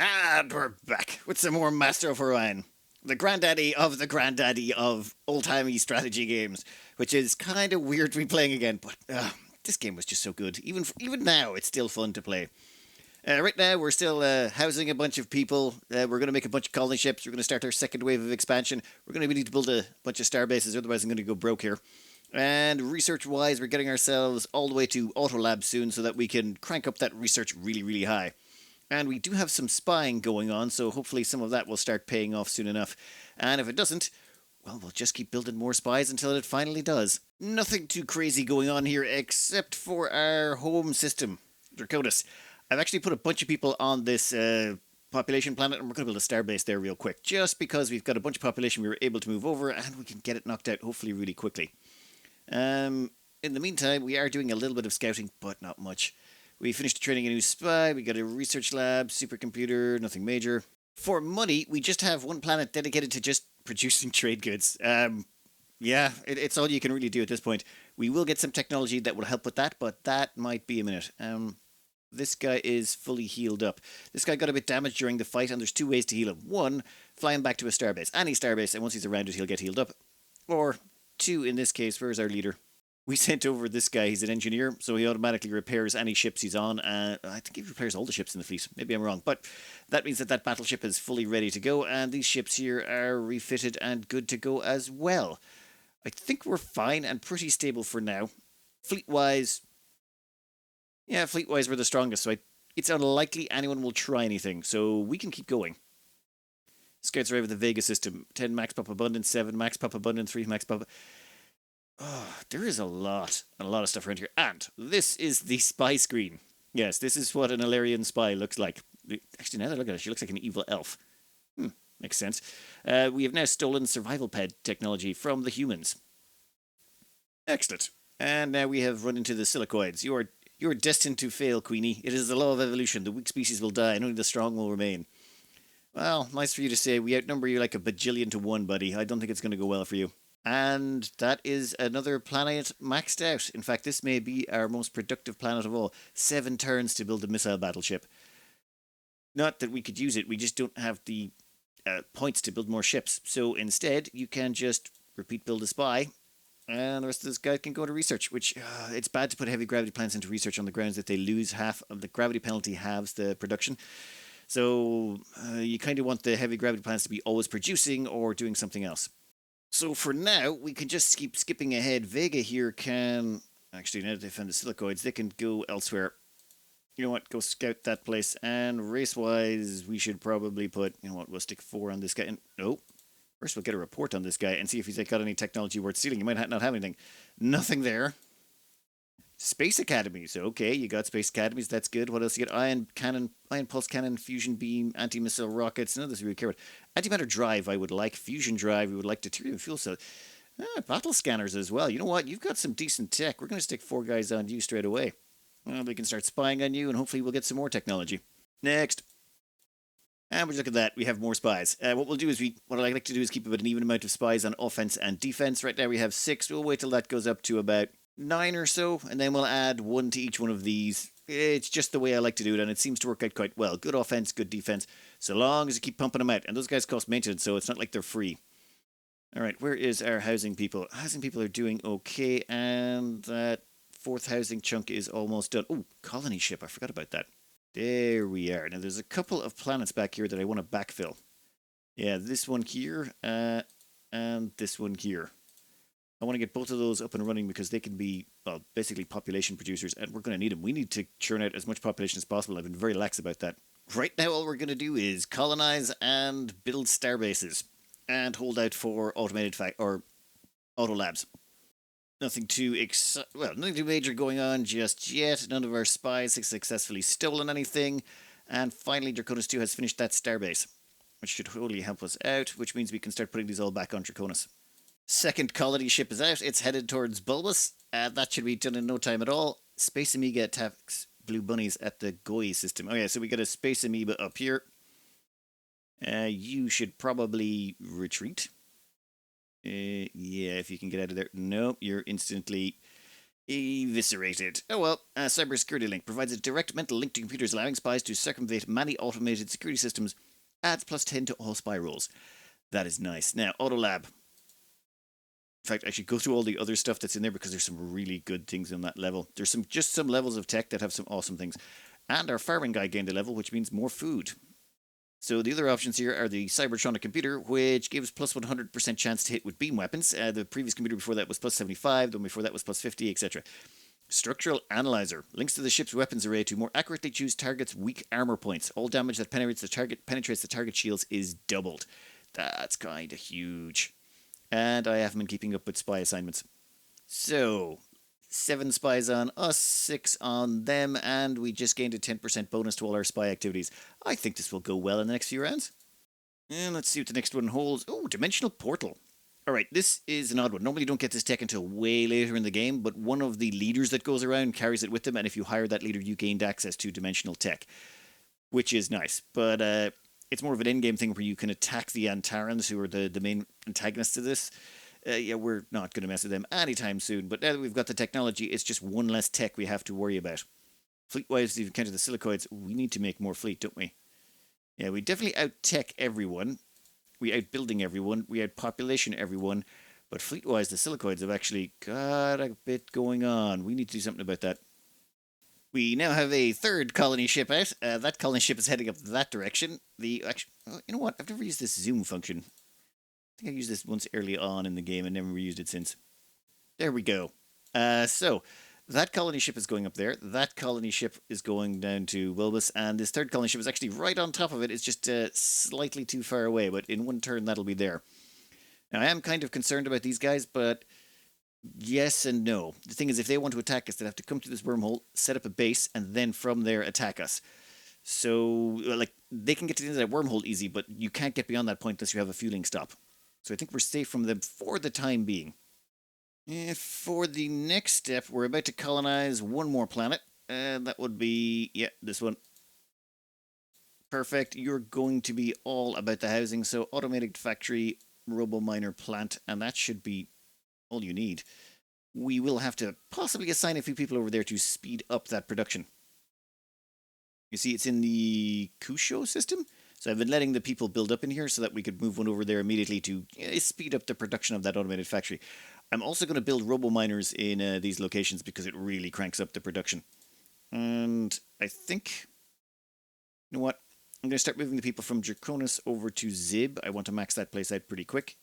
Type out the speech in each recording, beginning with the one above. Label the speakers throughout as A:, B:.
A: And we're back with some more Master of Orion, the granddaddy of old-timey strategy games, which is kind of weird to be playing again, but this game was just so good. Even now, it's still fun to play. Right now, we're still housing a bunch of people. We're going to make a bunch of colony ships. We're going to start our second wave of expansion. We're going to need to build a bunch of star bases, otherwise I'm going to go broke here. And research-wise, we're getting ourselves all the way to Auto Lab soon so that we can crank up that research really, really high. And we do have some spying going on, so hopefully some of that will start paying off soon enough. And if it doesn't, well, we'll just keep building more spies until it finally does. Nothing too crazy going on here except for our home system, Draconis. I've actually put a bunch of people on this population planet, and we're going to build a starbase there real quick, just because we've got a bunch of population we were able to move over, and we can get it knocked out hopefully really quickly. In the meantime, we are doing a little bit of scouting, but not much. We finished training a new spy, we got a research lab, supercomputer, nothing major. For money, we just have one planet dedicated to just producing trade goods. It's all you can really do at this point. We will get some technology that will help with that, but that might be a minute. This guy is fully healed up. This guy got a bit damaged during the fight, and there's two ways to heal him. One, fly him back to a starbase, any starbase, and once he's around it, he'll get healed up. Or two, in this case, where's our leader? We sent over this guy. He's an engineer, so he automatically repairs any ships he's on. I think he repairs all the ships in the fleet. Maybe I'm wrong, but that means that battleship is fully ready to go, and these ships here are refitted and good to go as well. I think we're fine and pretty stable for now. Fleet-wise, we're the strongest, so it's unlikely anyone will try anything, so we can keep going. Scouts arrive with the Vega system. 10 max pop abundance, 7 max pop abundance, 3 max pop. Oh, there is a lot of stuff around here. And this is the spy screen. Yes, this is what an Illyrian spy looks like. Actually, now that I look at it, she looks like an evil elf. Makes sense. We have now stolen survival pad technology from the humans. Excellent. And now we have run into the silicoids. You are destined to fail, Queenie. It is the law of evolution. The weak species will die, and only the strong will remain. Well, nice for you to say. We outnumber you like a bajillion to 1, buddy. I don't think it's going to go well for you. And that is another planet maxed out. In fact, this may be our most productive planet of all. 7 turns to build a missile battleship. Not that we could use it, we just don't have the points to build more ships. So instead, you can just repeat build a spy, and the rest of this guy can go to research, which it's bad to put heavy gravity plants into research on the grounds that they lose half of the gravity penalty, halves the production. So you kind of want the heavy gravity plants to be always producing or doing something else. So for now, we can just keep skipping ahead. Vega here can... Actually, now that they found the silicoids, they can go elsewhere. You know what? Go scout that place. And race-wise, we should probably put... You know what? We'll stick 4 on this guy. And, first we'll get a report on this guy and see if he's got any technology worth stealing. He might not have anything. Nothing there. Space Academies. Okay, you got Space Academies. That's good. What else you got? Ion cannon, ion pulse cannon, fusion beam, anti-missile rockets. None of this we would care about. Antimatter drive, I would like. Fusion drive, we would like. Deuterium fuel cell. Battle scanners as well. You know what? You've got some decent tech. We're going to stick 4 guys on you straight away. Well, we can start spying on you, and hopefully we'll get some more technology. Next. And we'll look at that. We have more spies. What we'll do is what I like to do is keep about an even amount of spies on offense and defense. Right now we have 6. We'll wait till that goes up to about 9 or so, and then we'll add 1 to each one of these. It's just the way I like to do it, and it seems to work out quite well. Good offense, good defense, so long as you keep pumping them out. And those guys cost maintenance, so it's not like they're free. All right, where is our housing people? Housing people are doing okay, and that 4th housing chunk is almost done. Oh, colony ship, I forgot about that. There we are. Now, there's a couple of planets back here that I want to backfill. Yeah, this one here, and this one here. I want to get both of those up and running because they can be, well, basically population producers, and we're going to need them. We need to churn out as much population as possible. I've been very lax about that. Right now, all we're going to do is colonize and build star bases and hold out for automated or auto labs. Nothing too major going on just yet. None of our spies have successfully stolen anything. And finally, Draconis 2 has finished that starbase, which should totally help us out, which means we can start putting these all back on Draconis. Second colony ship is out. It's headed towards Bulbous. That should be done in no time at all. Space Amoeba attacks blue bunnies at the GOI system. Oh yeah, so we got a Space Amoeba up here. You should probably retreat. Yeah, if you can get out of there. Nope, you're instantly Eviscerated. Oh well, a cybersecurity link provides a direct mental link to computers, allowing spies to circumvent many automated security systems. Adds +10 to all spy rolls. That is nice. Now, Autolab. In fact, I should go through all the other stuff that's in there because there's some really good things on that level. There's some levels of tech that have some awesome things. And our farming guy gained a level, which means more food. So the other options here are the Cybertronic computer, which gives +100% chance to hit with beam weapons. The previous computer before that was +75, the one before that was +50, etc. Structural Analyzer links to the ship's weapons array to more accurately choose targets' weak armor points. All damage that penetrates the target shields is doubled. That's kind of huge. And I haven't been keeping up with spy assignments. So, 7 spies on us, 6 on them, and we just gained a 10% bonus to all our spy activities. I think this will go well in the next few rounds. And let's see what the next one holds. Oh, Dimensional Portal. Alright, this is an odd one. Normally you don't get this tech until way later in the game, but one of the leaders that goes around carries it with them, and if you hire that leader, you gained access to dimensional tech, which is nice. But it's more of an in-game thing where you can attack the Antarans, who are the main antagonists of this. Yeah, we're not going to mess with them anytime soon, but now that we've got the technology, it's just one less tech we have to worry about. Fleet-wise, if you encounter the silicoids, we need to make more fleet, don't we? Yeah, we definitely out-tech everyone. We out-building everyone. We out-population everyone. But fleet-wise, the silicoids have actually got a bit going on. We need to do something about that. We now have a third colony ship out. That colony ship is heading up that direction. You know what? I've never used this zoom function. I think I used this once early on in the game and never used it since. There we go. So, that colony ship is going up there. That colony ship is going down to Wilbus. And this third colony ship is actually right on top of it. It's just slightly too far away. But in one turn, that'll be there. Now, I am kind of concerned about these guys, but yes and no. The thing is, if they want to attack us, they'll have to come to this wormhole, set up a base, and then from there attack us. So, like, they can get to the end of that wormhole easy, but you can't get beyond that point unless you have a fueling stop. So I think we're safe from them for the time being. For the next step, we're about to colonize one more planet. That would be, yeah, this one. Perfect. You're going to be all about the housing. So automated factory, robo-miner plant, and that should be all you need. We will have to possibly assign a few people over there to speed up that production. You see, it's in the Kusho system. So I've been letting the people build up in here so that we could move one over there immediately to speed up the production of that automated factory. I'm also going to build robo-miners in these locations because it really cranks up the production. And I think, you know what? I'm going to start moving the people from Draconis over to Zib. I want to max that place out pretty quick.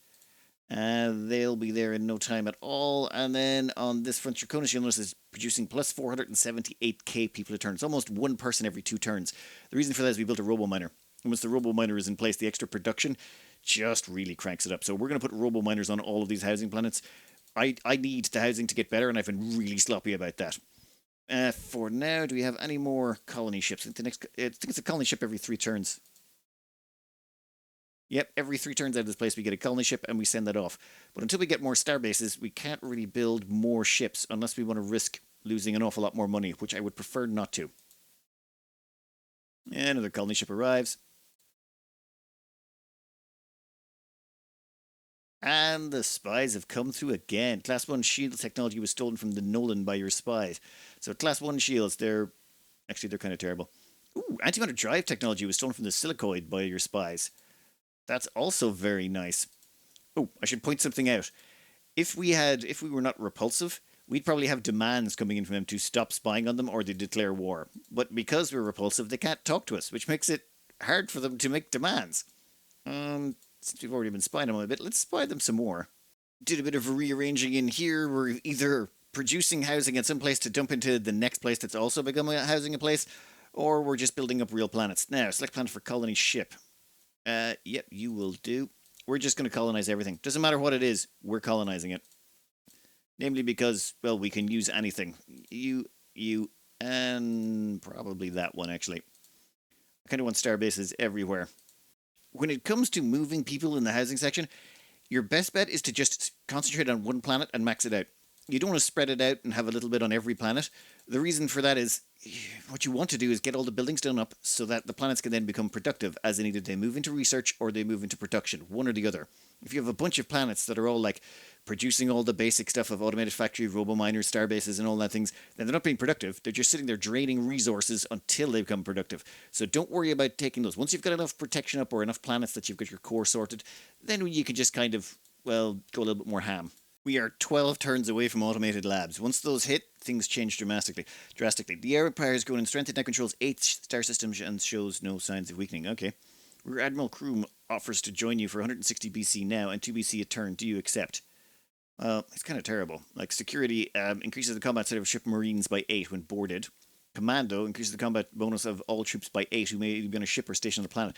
A: They'll be there in no time at all. And then on this front, Draconis, you'll notice, is producing plus 478k people a turn. It's almost one person every 2 turns. The reason for that is we built a robo-miner. And once the robo-miner is in place, the extra production just really cranks it up. So we're going to put robo-miners on all of these housing planets. I need the housing to get better, and I've been really sloppy about that. For now, do we have any more colony ships? I think it's a colony ship every 3 turns. Yep, every 3 turns out of this place, we get a colony ship, and we send that off. But until we get more star bases, we can't really build more ships unless we want to risk losing an awful lot more money, which I would prefer not to. And another colony ship arrives. And the spies have come through again. Class 1 shield technology was stolen from the Nolan by your spies. So Class 1 shields, they're kind of terrible. Ooh, antimatter drive technology was stolen from the Silicoid by your spies. That's also very nice. Oh, I should point something out. If we were not repulsive, we'd probably have demands coming in from them to stop spying on them or to declare war. But because we're repulsive, they can't talk to us, which makes it hard for them to make demands. Since we've already been spying them a bit, let's spy them some more. Did a bit of rearranging in here. We're either producing housing at some place to dump into the next place that's also becoming a housing place, or we're just building up real planets. Now, select planet for colony ship. Yep, you will do. We're just going to colonize everything. Doesn't matter what it is, we're colonizing it. Namely because, well, we can use anything. You, and probably that one, actually. I kind of want star bases everywhere. When it comes to moving people in the housing section, your best bet is to just concentrate on one planet and max it out. You don't want to spread it out and have a little bit on every planet. The reason for that is what you want to do is get all the buildings done up so that the planets can then become productive as they either they move into research or they move into production, one or the other. If you have a bunch of planets that are all like producing all the basic stuff of automated factory, robo-miners, star bases, and all that things, then they're not being productive. They're just sitting there draining resources until they become productive. So don't worry about taking those. Once you've got enough protection up or enough planets that you've got your core sorted, then you can just kind of, well, go a little bit more ham. We are 12 turns away from automated labs. Once those hit, things change drastically. The Air Empire is growing in strength. It now controls 8 star systems and shows no signs of weakening. Okay. Rear Admiral Kroom offers to join you for 160 BC now and 2 BC a turn. Do you accept? Well, it's kind of terrible. Like, security increases the combat set of ship marines by 8 when boarded. Commando increases the combat bonus of all troops by 8 who may be on a ship or station on the planet.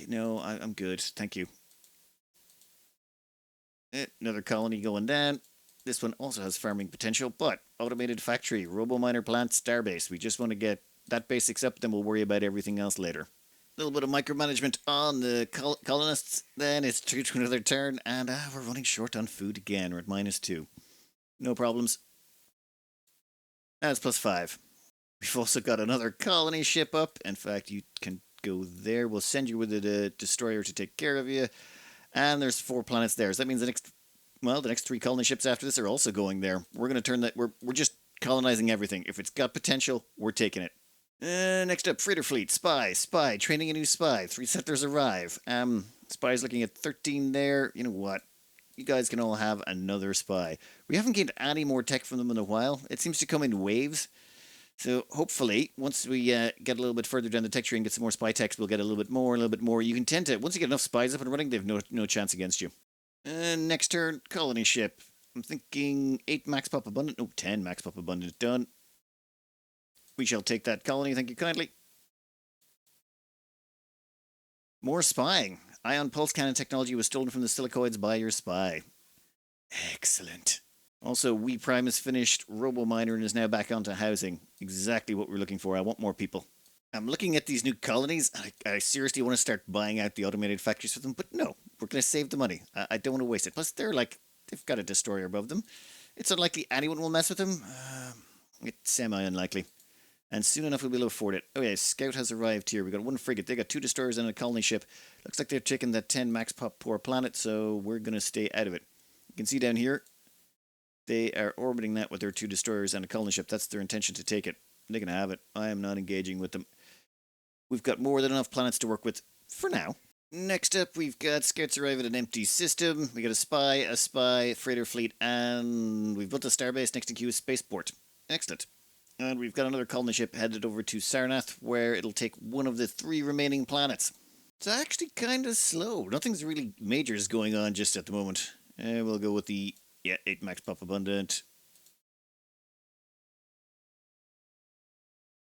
A: No, I'm good. Thank you. Another colony going down. This one also has farming potential, but automated factory, robo-miner plant, starbase. We just want to get that basics up, then we'll worry about everything else later. A little bit of micromanagement on the colonists, then it's through to another turn, and we're running short on food again. We're at -2. No problems. That's +5. We've also got another colony ship up. In fact, you can go there. We'll send you with a destroyer to take care of you. And there's 4 planets there. So that means the next 3 colony ships after this are also going there. We're going to turn that. We're just colonizing everything. If it's got potential, we're taking it. Next up, freighter fleet, spy, training a new spy. 3 settlers arrive. Spy's looking at 13 there. You know what? You guys can all have another spy. We haven't gained any more tech from them in a while. It seems to come in waves. So hopefully, once we get a little bit further down the tech tree and get some more spy techs, we'll get a little bit more. You can tend to, once you get enough spies up and running, they've no chance against you. Next turn, colony ship. I'm thinking 8 max pop abundant. No, 10 max pop abundant. Done. We shall take that colony, thank you kindly. More spying. Ion pulse cannon technology was stolen from the silicoids by your spy. Excellent. Also, We Prime is finished. Robo-miner and is now back onto housing. Exactly what we're looking for. I want more people. I'm looking at these new colonies. I seriously want to start buying out the automated factories for them, but no, we're going to save the money. I don't want to waste it. Plus, they've got a destroyer above them. It's unlikely anyone will mess with them. It's semi-unlikely. And soon enough we'll be able to afford it. Oh yeah, Scout has arrived here. We've got 1 frigate. They got 2 destroyers and a colony ship. Looks like they're taking that 10 max pop per planet, so we're going to stay out of it. You can see down here, they are orbiting that with their 2 destroyers and a colony ship. That's their intention to take it. They can have it. I am not engaging with them. We've got more than enough planets to work with for now. Next up, we've got Scouts arrive at an empty system. We got a spy, freighter fleet, and we've built a starbase next to Q spaceport. Excellent. And we've got another colony ship headed over to Sarnath, where it'll take one of the 3 remaining planets. It's actually kind of slow. Nothing's really majors going on just at the moment. We'll go with the 8 max pop abundant.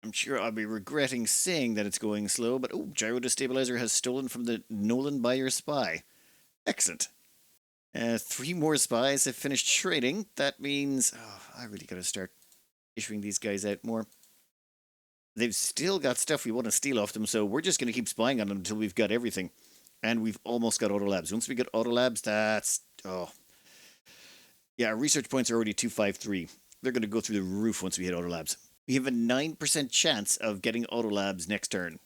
A: I'm sure I'll be regretting saying that it's going slow, but gyro destabilizer has stolen from the Nolan by your spy. Excellent. 3 more spies have finished trading. That means I really got to start issuing these guys out more. They've still got stuff we want to steal off them, so we're just going to keep spying on them until we've got everything. And we've almost got auto labs. Once we get auto labs, that's... Yeah, our research points are already 253. They're going to go through the roof once we hit auto labs. We have a 9% chance of getting auto labs next turn.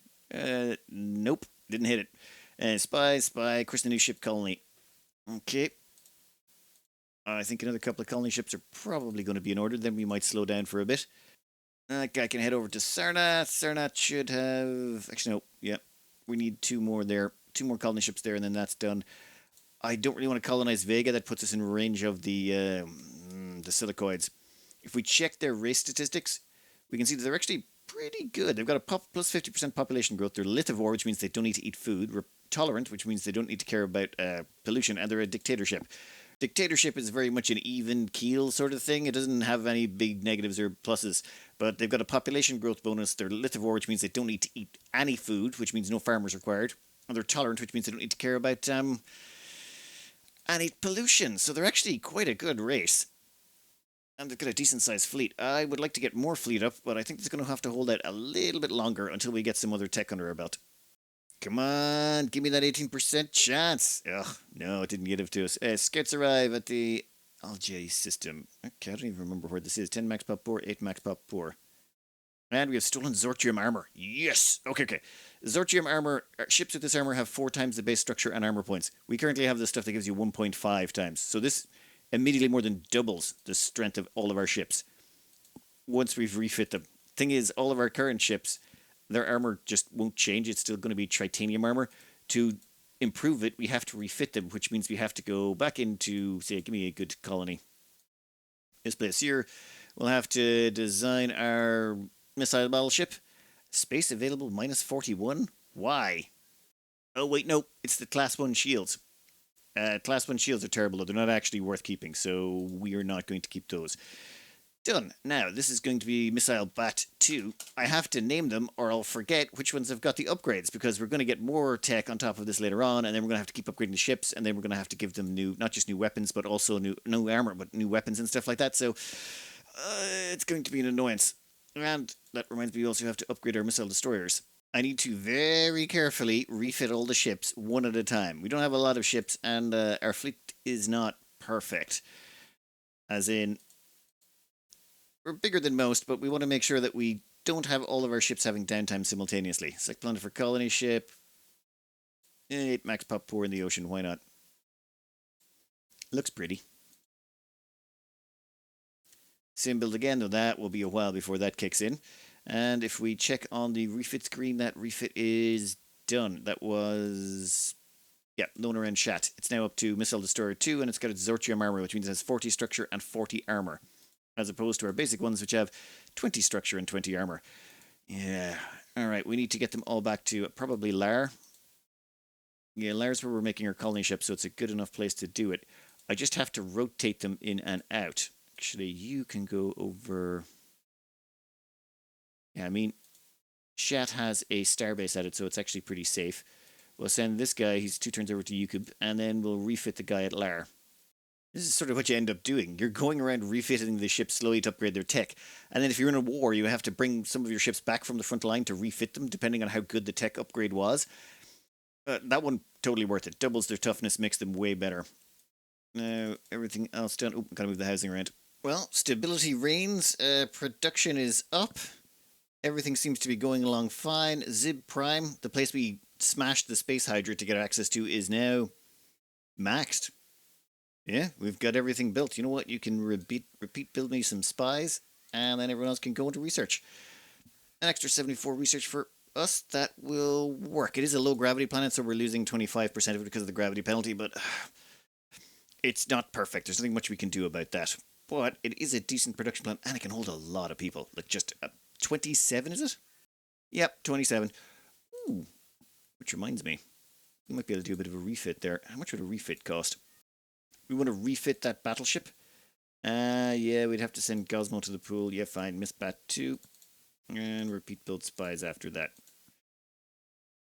A: Nope, didn't hit it. Spy, christen a new ship colony. Okay. I think another couple of colony ships are probably going to be in order. Then we might slow down for a bit. That guy can head over to Sarnath. Sarnath should have... Actually, no. Yeah. We need 2 more there. 2 more colony ships there, and then that's done. I don't really want to colonize Vega. That puts us in range of the silicoids. If we check their race statistics, we can see that they're actually pretty good. They've got a plus 50% population growth. They're lithivore, which means they don't need to eat food. We're tolerant, which means they don't need to care about pollution. And they're a dictatorship. Dictatorship is very much an even keel sort of thing. It doesn't have any big negatives or pluses. But they've got a population growth bonus. They're lithivore, which means they don't need to eat any food, which means no farmers required. And they're tolerant, which means they don't need to care about any pollution. So they're actually quite a good race. And they've got a decent-sized fleet. I would like to get more fleet up, but I think it's going to have to hold out a little bit longer until we get some other tech under our belt. Come on, give me that 18% chance. Ugh, no, it didn't give it to us. Scouts arrive at the Algae system. Okay, I don't even remember where this is. 10 max pop bore, 8 max pop bore. And we have stolen Zortium armor. Yes! Okay. Zortium armor, ships with this armor have 4 times the base structure and armor points. We currently have the stuff that gives you 1.5 times. So this immediately more than doubles the strength of all of our ships once we've refit them. Thing is, all of our current ships, their armor just won't change. It's still going to be titanium armor. To improve it, we have to refit them, which means we have to go back into, say, give me a good colony. This place here, we'll have to design our missile battleship. Space available -41? Why? Oh, wait, no. It's the Class 1 shields. Class 1 shields are terrible, though. They're not actually worth keeping, so we are not going to keep those. Done. Now, this is going to be Missile Bat 2. I have to name them, or I'll forget which ones have got the upgrades, because we're going to get more tech on top of this later on, and then we're going to have to keep upgrading the ships, and then we're going to have to give them new, not just new weapons, but also new armor, but new weapons and stuff like that, so it's going to be an annoyance. And that reminds me, we also have to upgrade our missile destroyers. I need to very carefully refit all the ships one at a time. We don't have a lot of ships, and our fleet is not perfect. As in, we're bigger than most, but we want to make sure that we don't have all of our ships having downtime simultaneously. Select planet for colony ship. 8 max pop pour in the ocean, why not? Looks pretty. Sim build again, though that will be a while before that kicks in. And if we check on the refit screen, that refit is done. That was, yeah, Loner and Shat. It's now up to Missile Destroyer 2, and it's got its Zortium armor, which means it has 40 structure and 40 armor, as opposed to our basic ones, which have 20 structure and 20 armor. Yeah. All right, we need to get them all back to probably Lar. Yeah, Lar's where we're making our colony ship, so it's a good enough place to do it. I just have to rotate them in and out. Actually, you can go over... Yeah, I mean, Shat has a starbase at it, so it's actually pretty safe. We'll send this guy, he's 2 turns over to Yukub, and then we'll refit the guy at Lar. This is sort of what you end up doing. You're going around refitting the ships slowly to upgrade their tech. And then if you're in a war, you have to bring some of your ships back from the front line to refit them, depending on how good the tech upgrade was. That one, totally worth it. Doubles their toughness, makes them way better. Now, everything else done. Oh, gotta move the housing around. Well, stability reigns. Production is up. Everything seems to be going along fine. Zib Prime, the place we smashed the Space Hydra to get access to, is now maxed. Yeah, we've got everything built. You know what? You can repeat build me some spies, and then everyone else can go into research. An extra 74 research for us, that will work. It is a low-gravity planet, so we're losing 25% of it because of the gravity penalty, but it's not perfect. There's nothing much we can do about that. But it is a decent production plant, and it can hold a lot of people. Like, just 27, is it? Yep, 27. Ooh, which reminds me, we might be able to do a bit of a refit there. How much would a refit cost? We want to refit that battleship. Yeah, we'd have to send Gosmo to the pool. Yeah, fine. Miss Bat 2. And repeat build spies after that.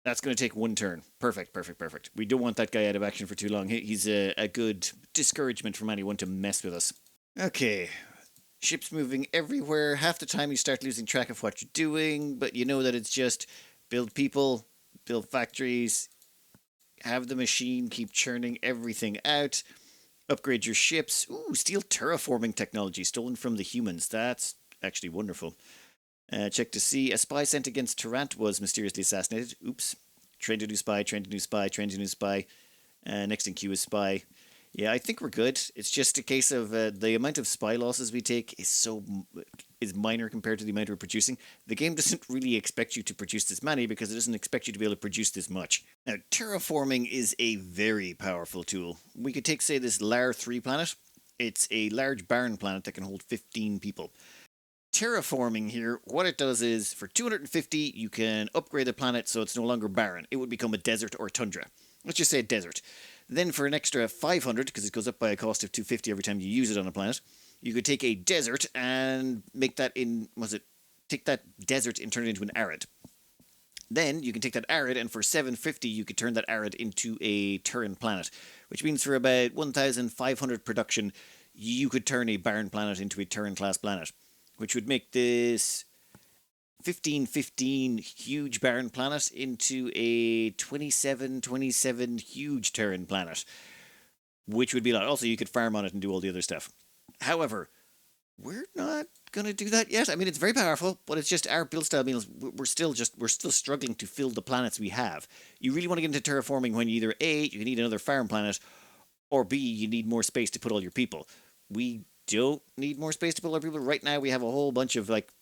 A: That's going to take 1 turn. Perfect. We don't want that guy out of action for too long. He's a good discouragement from anyone to mess with us. Okay. Ships moving everywhere. Half the time you start losing track of what you're doing, but you know that it's just build people, build factories, have the machine keep churning everything out. Upgrade your ships. Ooh, steal terraforming technology stolen from the humans. That's actually wonderful. Check to see. A spy sent against Tarrant was mysteriously assassinated. Oops. Train to new spy, train to new spy, train to new spy. Next in queue is spy. Yeah, I think we're good. It's just a case of the amount of spy losses we take is minor compared to the amount we're producing. The game doesn't really expect you to produce this many because it doesn't expect you to be able to produce this much. Now, terraforming is a very powerful tool. We could take, say, this Lar 3 planet. It's a large barren planet that can hold 15 people. Terraforming here, what it does is, for 250, you can upgrade the planet so it's no longer barren. It would become a desert or tundra. Let's just say a desert. Then for an extra 500, because it goes up by a cost of 250 every time you use it on a planet, you could take a desert and make that take that desert and turn it into an arid. Then you can take that arid, and for 750, you could turn that arid into a Terran planet, which means for about 1,500 production, you could turn a barren planet into a Terran-class planet, which would make this 1515 huge barren planet into a 27 huge Terran planet. which would be a lot. Also, you could farm on it and do all the other stuff. However, we're not going to do that yet. I mean, it's very powerful, but it's just our build style means we're still struggling to fill the planets we have. You really want to get into terraforming when you either A, you need another farm planet, or B, you need more space to put all your people. We don't need more space to put all our people. Right now, we have a whole bunch of like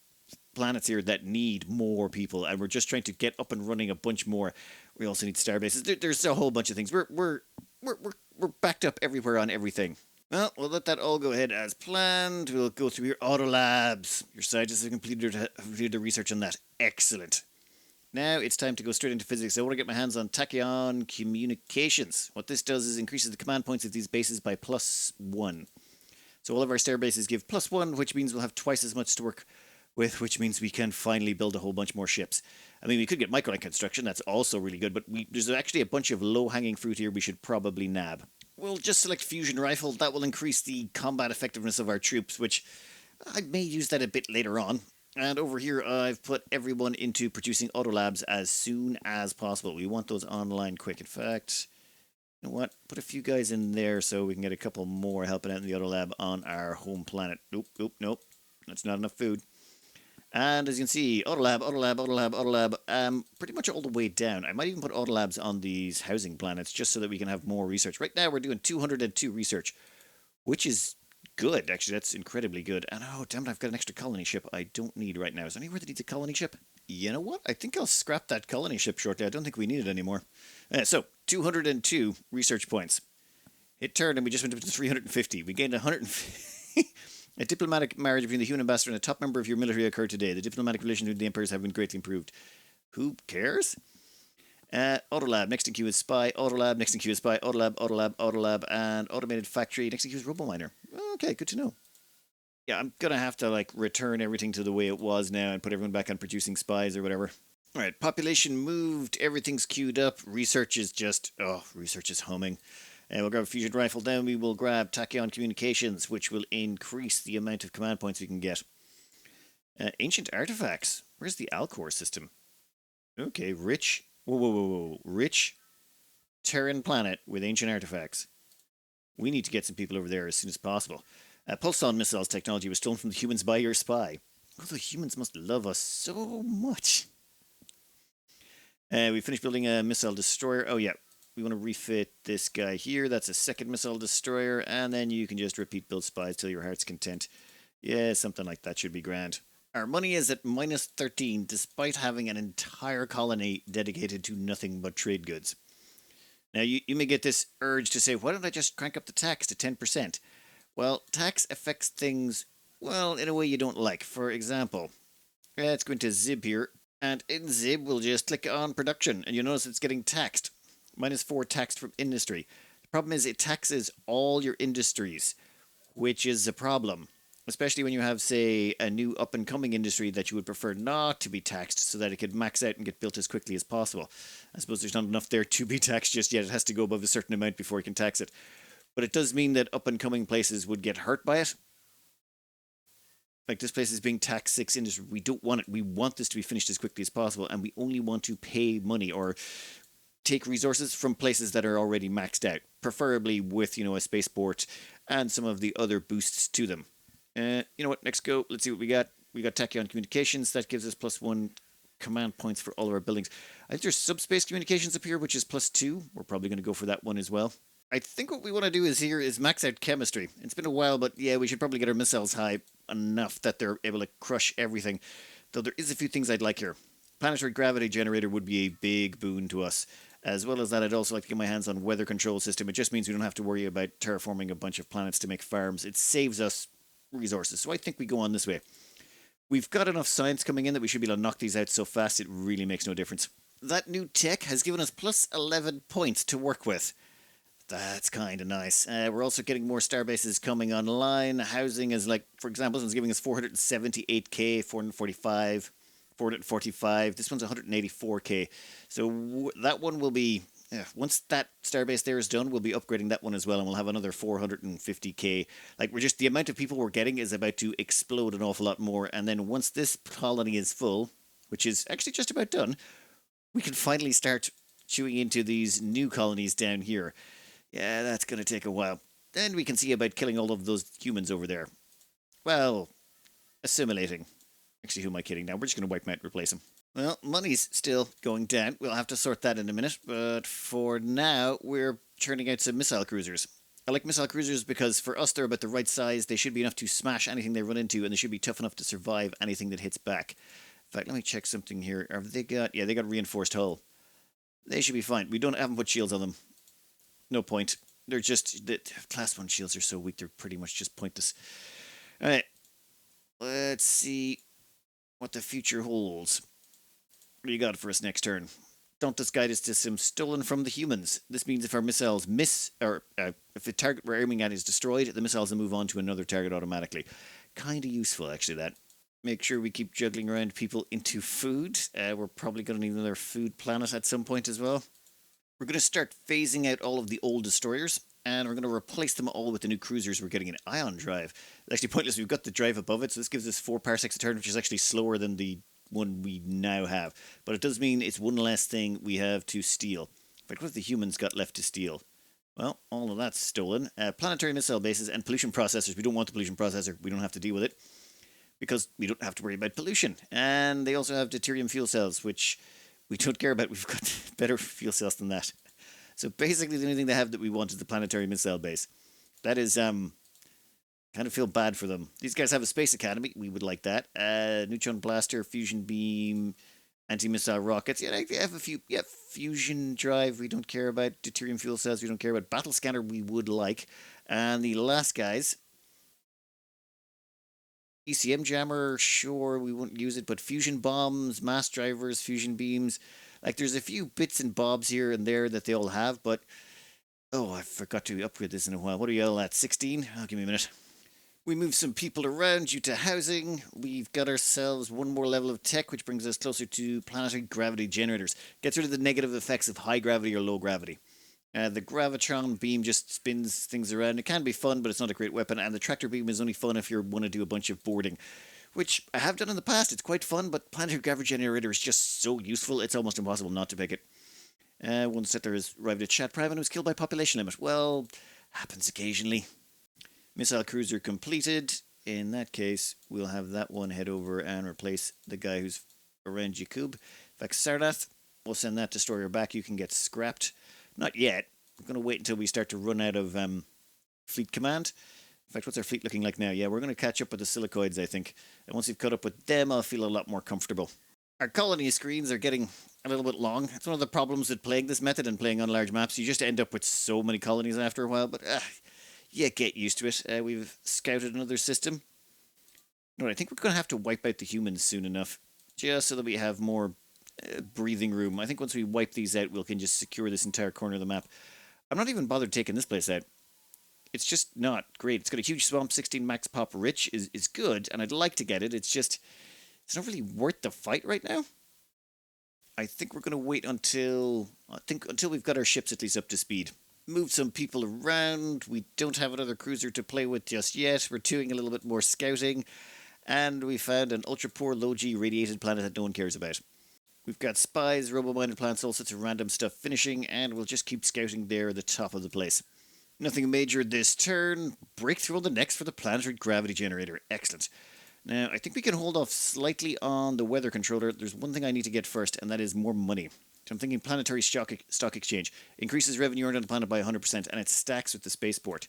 A: planets here that need more people, and we're just trying to get up and running a bunch more. We also need star bases. There's a whole bunch of things. We're backed up everywhere on everything. Well, we'll let that all go ahead as planned. We'll go through your auto labs. Your scientists have completed the research on that. Excellent. Now it's time to go straight into physics. I want to get my hands on tachyon communications. What this does is increases the command points of these bases by +1. So all of our star bases give +1, which means we'll have twice as much to work with, which means we can finally build a whole bunch more ships. I mean, we could get micro construction. That's also really good, but there's actually a bunch of low-hanging fruit here we should probably nab. We'll just select fusion rifle. That will increase the combat effectiveness of our troops, which I may use that a bit later on. And over here, I've put everyone into producing auto labs as soon as possible. We want those online quick. In fact, you know what? Put a few guys in there so we can get a couple more helping out in the auto lab on our home planet. Nope. That's not enough food. And as you can see, auto lab, pretty much all the way down. I might even put auto labs on these housing planets just so that we can have more research. Right now, we're doing 202 research, which is good. Actually, that's incredibly good. And oh, damn it, I've got an extra colony ship I don't need right now. Is there anywhere that needs a colony ship? You know what? I think I'll scrap that colony ship shortly. I don't think we need it anymore. So, 202 research points. Hit turn, and we just went up to 350. We gained 150. A diplomatic marriage between the human ambassador and a top member of your military occurred today. The diplomatic relations with the emperors have been greatly improved. Who cares? Autolab, next in queue is spy. Autolab, next in queue is spy. Autolab, and automated factory. Next in queue is RoboMiner. Okay, good to know. Yeah, I'm going to have to like return everything to the way it was now and put everyone back on producing spies or whatever. All right, population moved. Everything's queued up. Research is humming. And we'll grab a fusion rifle. Then we will grab tachyon communications, which will increase the amount of command points we can get. Ancient artifacts. Where's the Alcor system? Okay, rich. Whoa. Rich Terran planet with ancient artifacts. We need to get some people over there as soon as possible. Pulsar missiles technology was stolen from the humans by your spy. Oh, the humans must love us so much. We finished building a missile destroyer. Oh, yeah. We want to refit this guy here. That's a second missile destroyer. And then you can just repeat build spies till your heart's content. Yeah, something like that should be grand. Our money is at -13, despite having an entire colony dedicated to nothing but trade goods. Now, you may get this urge to say, why don't I just crank up the tax to 10%? Well, tax affects things, well, in a way you don't like. For example, let's go into Zib here. And in Zib, we'll just click on production. And you'll notice it's getting taxed. -4 taxed from industry. The problem is it taxes all your industries, which is a problem. Especially when you have, say, a new up-and-coming industry that you would prefer not to be taxed so that it could max out and get built as quickly as possible. I suppose there's not enough there to be taxed just yet. It has to go above a certain amount before you can tax it. But it does mean that up-and-coming places would get hurt by it. Like this place is being taxed 6 industry. We don't want it. We want this to be finished as quickly as possible, and we only want to pay money or take resources from places that are already maxed out, preferably with, a spaceport and some of the other boosts to them. You know what? Next go. Let's see what we got. We got tachyon communications. That gives us +1 command points for all of our buildings. I think there's subspace communications up here, which is +2. We're probably going to go for that one as well. I think what we want to do is max out chemistry. It's been a while, but yeah, we should probably get our missiles high enough that they're able to crush everything. Though there is a few things I'd like here. Planetary gravity generator would be a big boon to us. As well as that, I'd also like to get my hands on weather control system. It just means we don't have to worry about terraforming a bunch of planets to make farms. It saves us resources. So I think we go on this way. We've got enough science coming in that we should be able to knock these out so fast it really makes no difference. That new tech has given us +11 points to work with. That's kind of nice. We're also getting more starbases coming online. Housing is like, for example, this one's giving us 478k, 445, 445. This one's 184k. So that one will be, once that starbase there is done, we'll be upgrading that one as well, and we'll have another 450k. Like, the amount of people we're getting is about to explode an awful lot more. And then once this colony is full, which is actually just about done, we can finally start chewing into these new colonies down here. Yeah, that's going to take a while. Then we can see about killing all of those humans over there. Well, assimilating. Actually, who am I kidding now? We're just going to wipe them out and replace them. Well, money's still going down. We'll have to sort that in a minute. But for now, we're churning out some missile cruisers. I like missile cruisers because for us, they're about the right size. They should be enough to smash anything they run into, and they should be tough enough to survive anything that hits back. In fact, let me check something here. Have they got... Yeah, they got reinforced hull. They should be fine. We haven't put shields on them. No point. They're just... The class 1 shields are so weak, they're pretty much just pointless. Alright. Let's see what the future holds. What do you got for us next turn? Dauntless Guidance System stolen from the humans. This means if our missiles miss, or if the target we're aiming at is destroyed, the missiles will move on to another target automatically. Kind of useful, actually, that. Make sure we keep juggling around people into food. We're probably going to need another food planet at some point as well. We're going to start phasing out all of the old destroyers, and we're going to replace them all with the new cruisers. We're getting an ion drive. It's actually pointless. We've got the drive above it, so this gives us 4 parsecs a turn, which is actually slower than the one we now have. But it does mean it's one less thing we have to steal. In fact, what have the humans got left to steal? Well, all of that's stolen. Planetary missile bases and pollution processors. We don't want the pollution processor. We don't have to deal with it because we don't have to worry about pollution. And they also have deuterium fuel cells, which we don't care about. We've got better fuel cells than that. So basically the only thing they have that we want is the planetary missile base. That is, kind of feel bad for them. These guys have a space academy. We would like that. Neutron blaster, fusion beam, anti-missile rockets. Yeah, they have a few. Yeah, fusion drive. We don't care about deuterium fuel cells. We don't care about battle scanner. We would like. And the last guys, ECM jammer. Sure, we won't use it, but fusion bombs, mass drivers, fusion beams. Like there's a few bits and bobs here and there that they all have, but oh, I forgot to upgrade this in a while. What are you all at? 16? Oh, give me a minute. We moved some people around due to housing. We've got ourselves one more level of tech, which brings us closer to planetary gravity generators. Gets rid of the negative effects of high gravity or low gravity. The gravitron beam just spins things around. It can be fun, but it's not a great weapon. And the tractor beam is only fun if you want to do a bunch of boarding, which I have done in the past. It's quite fun, but planetary gravity generator is just so useful, it's almost impossible not to pick it. One settler has arrived at Chat Prime and was killed by population limit. Well, happens occasionally. Missile cruiser completed. In that case, we'll have that one head over and replace the guy who's around Jakub. In fact, Sardath, we'll send that destroyer back. You can get scrapped. Not yet. I'm going to wait until we start to run out of fleet command. In fact, what's our fleet looking like now? Yeah, we're going to catch up with the silicoids, I think. And once we've caught up with them, I'll feel a lot more comfortable. Our colony screens are getting a little bit long. It's one of the problems with playing this method and playing on large maps. You just end up with so many colonies after a while, but yeah, get used to it. We've scouted another system. No, I think we're going to have to wipe out the humans soon enough, just so that we have more breathing room. I think once we wipe these out, we can just secure this entire corner of the map. I'm not even bothered taking this place out. It's just not great. It's got a huge swamp. 16 max pop rich is good, and I'd like to get it. It's just, it's not really worth the fight right now. I think we're going to wait until we've got our ships at least up to speed. Move some people around. We don't have another cruiser to play with just yet. We're doing a little bit more scouting, and we found an ultra poor low G radiated planet that no one cares about. We've got spies, robo-minded planets, all sorts of random stuff finishing, and we'll just keep scouting there at the top of the place. Nothing major this turn. Breakthrough on the next for the planetary gravity generator. Excellent. Now, I think we can hold off slightly on the weather controller. There's one thing I need to get first, and that is more money. So I'm thinking planetary stock exchange. Increases revenue earned on the planet by 100%, and it stacks with the spaceport.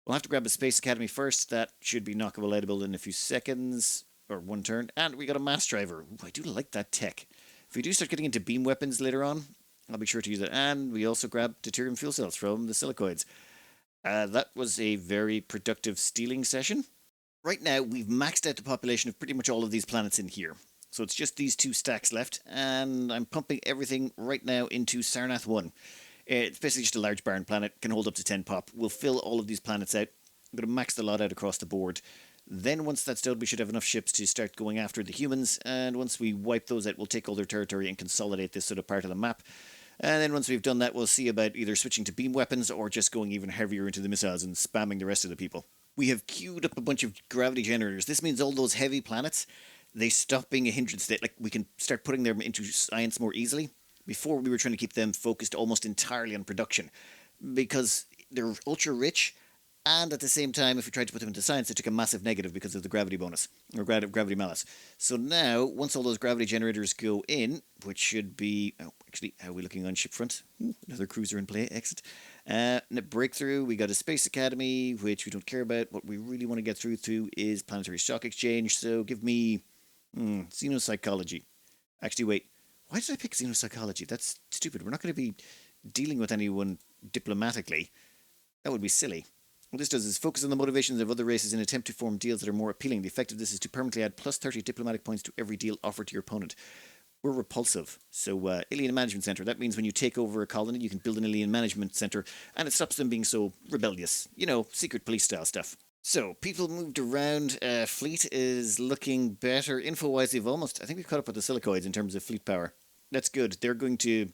A: We'll have to grab a Space Academy first. That should be knockable edible in a few seconds, or one turn. And we got a mass driver. Ooh, I do like that tech. If we do start getting into beam weapons later on, I'll be sure to use it. And we also grabbed deuterium fuel cells from the silicoids. That was a very productive stealing session. Right now, we've maxed out the population of pretty much all of these planets in here. So it's just these 2 stacks left, and I'm pumping everything right now into Sarnath 1. It's basically just a large barren planet, can hold up to 10 pop. We'll fill all of these planets out. I'm going to max the lot out across the board. Then once that's done, we should have enough ships to start going after the humans, and once we wipe those out, we'll take all their territory and consolidate this sort of part of the map. And then once we've done that, we'll see about either switching to beam weapons or just going even heavier into the missiles and spamming the rest of the people. We have queued up a bunch of gravity generators. This means all those heavy planets, they stop being a hindrance. Like, we can start putting them into science more easily. Before, we were trying to keep them focused almost entirely on production, because they're ultra rich, and at the same time, if we tried to put them into science, it took a massive negative because of the gravity bonus, or gravity malus. So now, once all those gravity generators go in, which should be... Oh, actually, how are we looking on shipfront? Ooh, another cruiser in play, excellent. Breakthrough, we got a Space Academy, which we don't care about. What we really want to get through to is Planetary Stock Exchange, so give me Xenopsychology. Actually, wait, why did I pick Xenopsychology? That's stupid. We're not going to be dealing with anyone diplomatically. That would be silly. What this does is focus on the motivations of other races in an attempt to form deals that are more appealing. The effect of this is to permanently add plus 30 diplomatic points to every deal offered to your opponent. We're repulsive. So, Alien Management Center. That means when you take over a colony, you can build an Alien Management Center, and it stops them being so rebellious. You know, secret police style stuff. So, people moved around. Fleet is looking better. Info-wise, they've almost... I think we've caught up with the Silicoids in terms of fleet power. That's good. They're going to...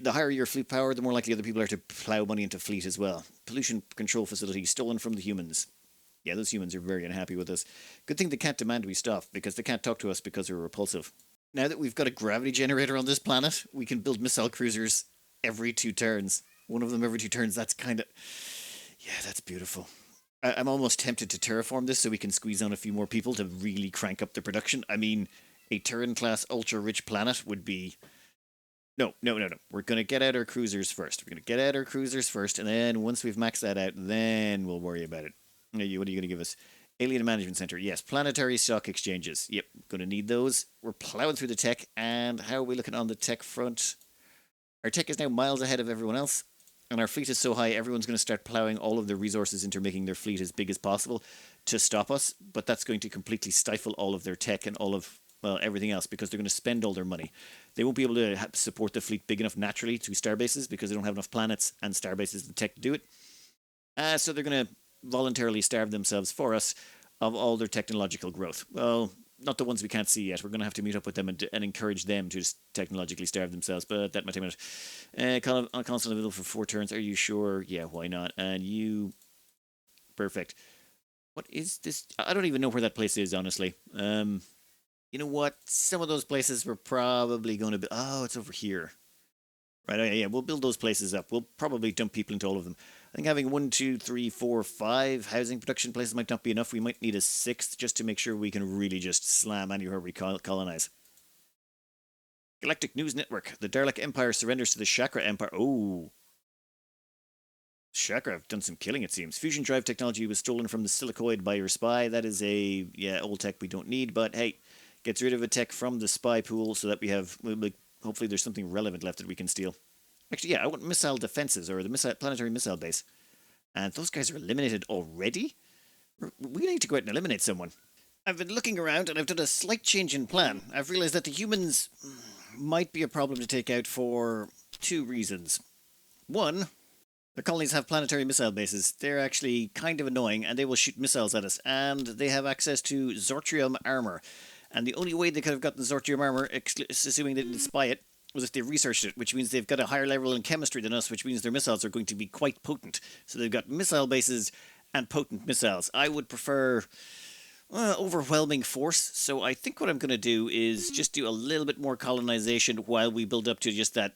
A: The higher your fleet power, the more likely other people are to plow money into fleet as well. Pollution control facility stolen from the humans. Yeah, those humans are very unhappy with us. Good thing they can't demand we stop, because they can't talk to us because we're repulsive. Now that we've got a gravity generator on this planet, we can build missile cruisers every 2 turns. One of them every 2 turns, that's kind of... Yeah, that's beautiful. I'm almost tempted to terraform this so we can squeeze on a few more people to really crank up the production. I mean, a Terran-class ultra-rich planet would be... No. We're going to get out our cruisers first. And then once we've maxed that out, then we'll worry about it. What are you going to give us? Alien Management Center. Yes, planetary stock exchanges. Yep, going to need those. We're plowing through the tech, and how are we looking on the tech front? Our tech is now miles ahead of everyone else, and our fleet is so high, everyone's going to start plowing all of their resources into making their fleet as big as possible to stop us, but that's going to completely stifle all of their tech and all of... well, everything else, because they're going to spend all their money. They won't be able to support the fleet big enough naturally to starbases because they don't have enough planets and starbases and tech to do it. So they're going to voluntarily starve themselves for us of all their technological growth. Well, not the ones we can't see yet. We're going to have to meet up with them and encourage them to just technologically starve themselves, but that might take a minute. Console available for 4 turns. Are you sure? Yeah, why not? And you... Perfect. What is this? I don't even know where that place is, honestly. You know what? Some of those places we're probably going to be... Oh, it's over here. Right, yeah, we'll build those places up. We'll probably dump people into all of them. I think having 1, 2, 3, 4, 5 housing production places might not be enough. We might need a 6th just to make sure we can really just slam anywhere we colonize. Galactic News Network. The Dalek Empire surrenders to the Chakra Empire. Oh. Chakra have done some killing, it seems. Fusion drive technology was stolen from the Silicoid by your spy. That is a, old tech we don't need, but hey... Gets rid of a tech from the spy pool so that we have... hopefully there's something relevant left that we can steal. Actually, yeah, I want missile defenses, or the planetary missile base. And those guys are eliminated already? We need to go out and eliminate someone. I've been looking around and I've done a slight change in plan. I've realised that the humans might be a problem to take out for 2 reasons. 1... the colonies have planetary missile bases. They're actually kind of annoying, and they will shoot missiles at us. And they have access to Zortrium armor. And the only way they could have gotten Zortrium armor, assuming they didn't spy it, was if they researched it, which means they've got a higher level in chemistry than us, which means their missiles are going to be quite potent. So they've got missile bases and potent missiles. I would prefer overwhelming force, so I think what I'm going to do is just do a little bit more colonization while we build up to just that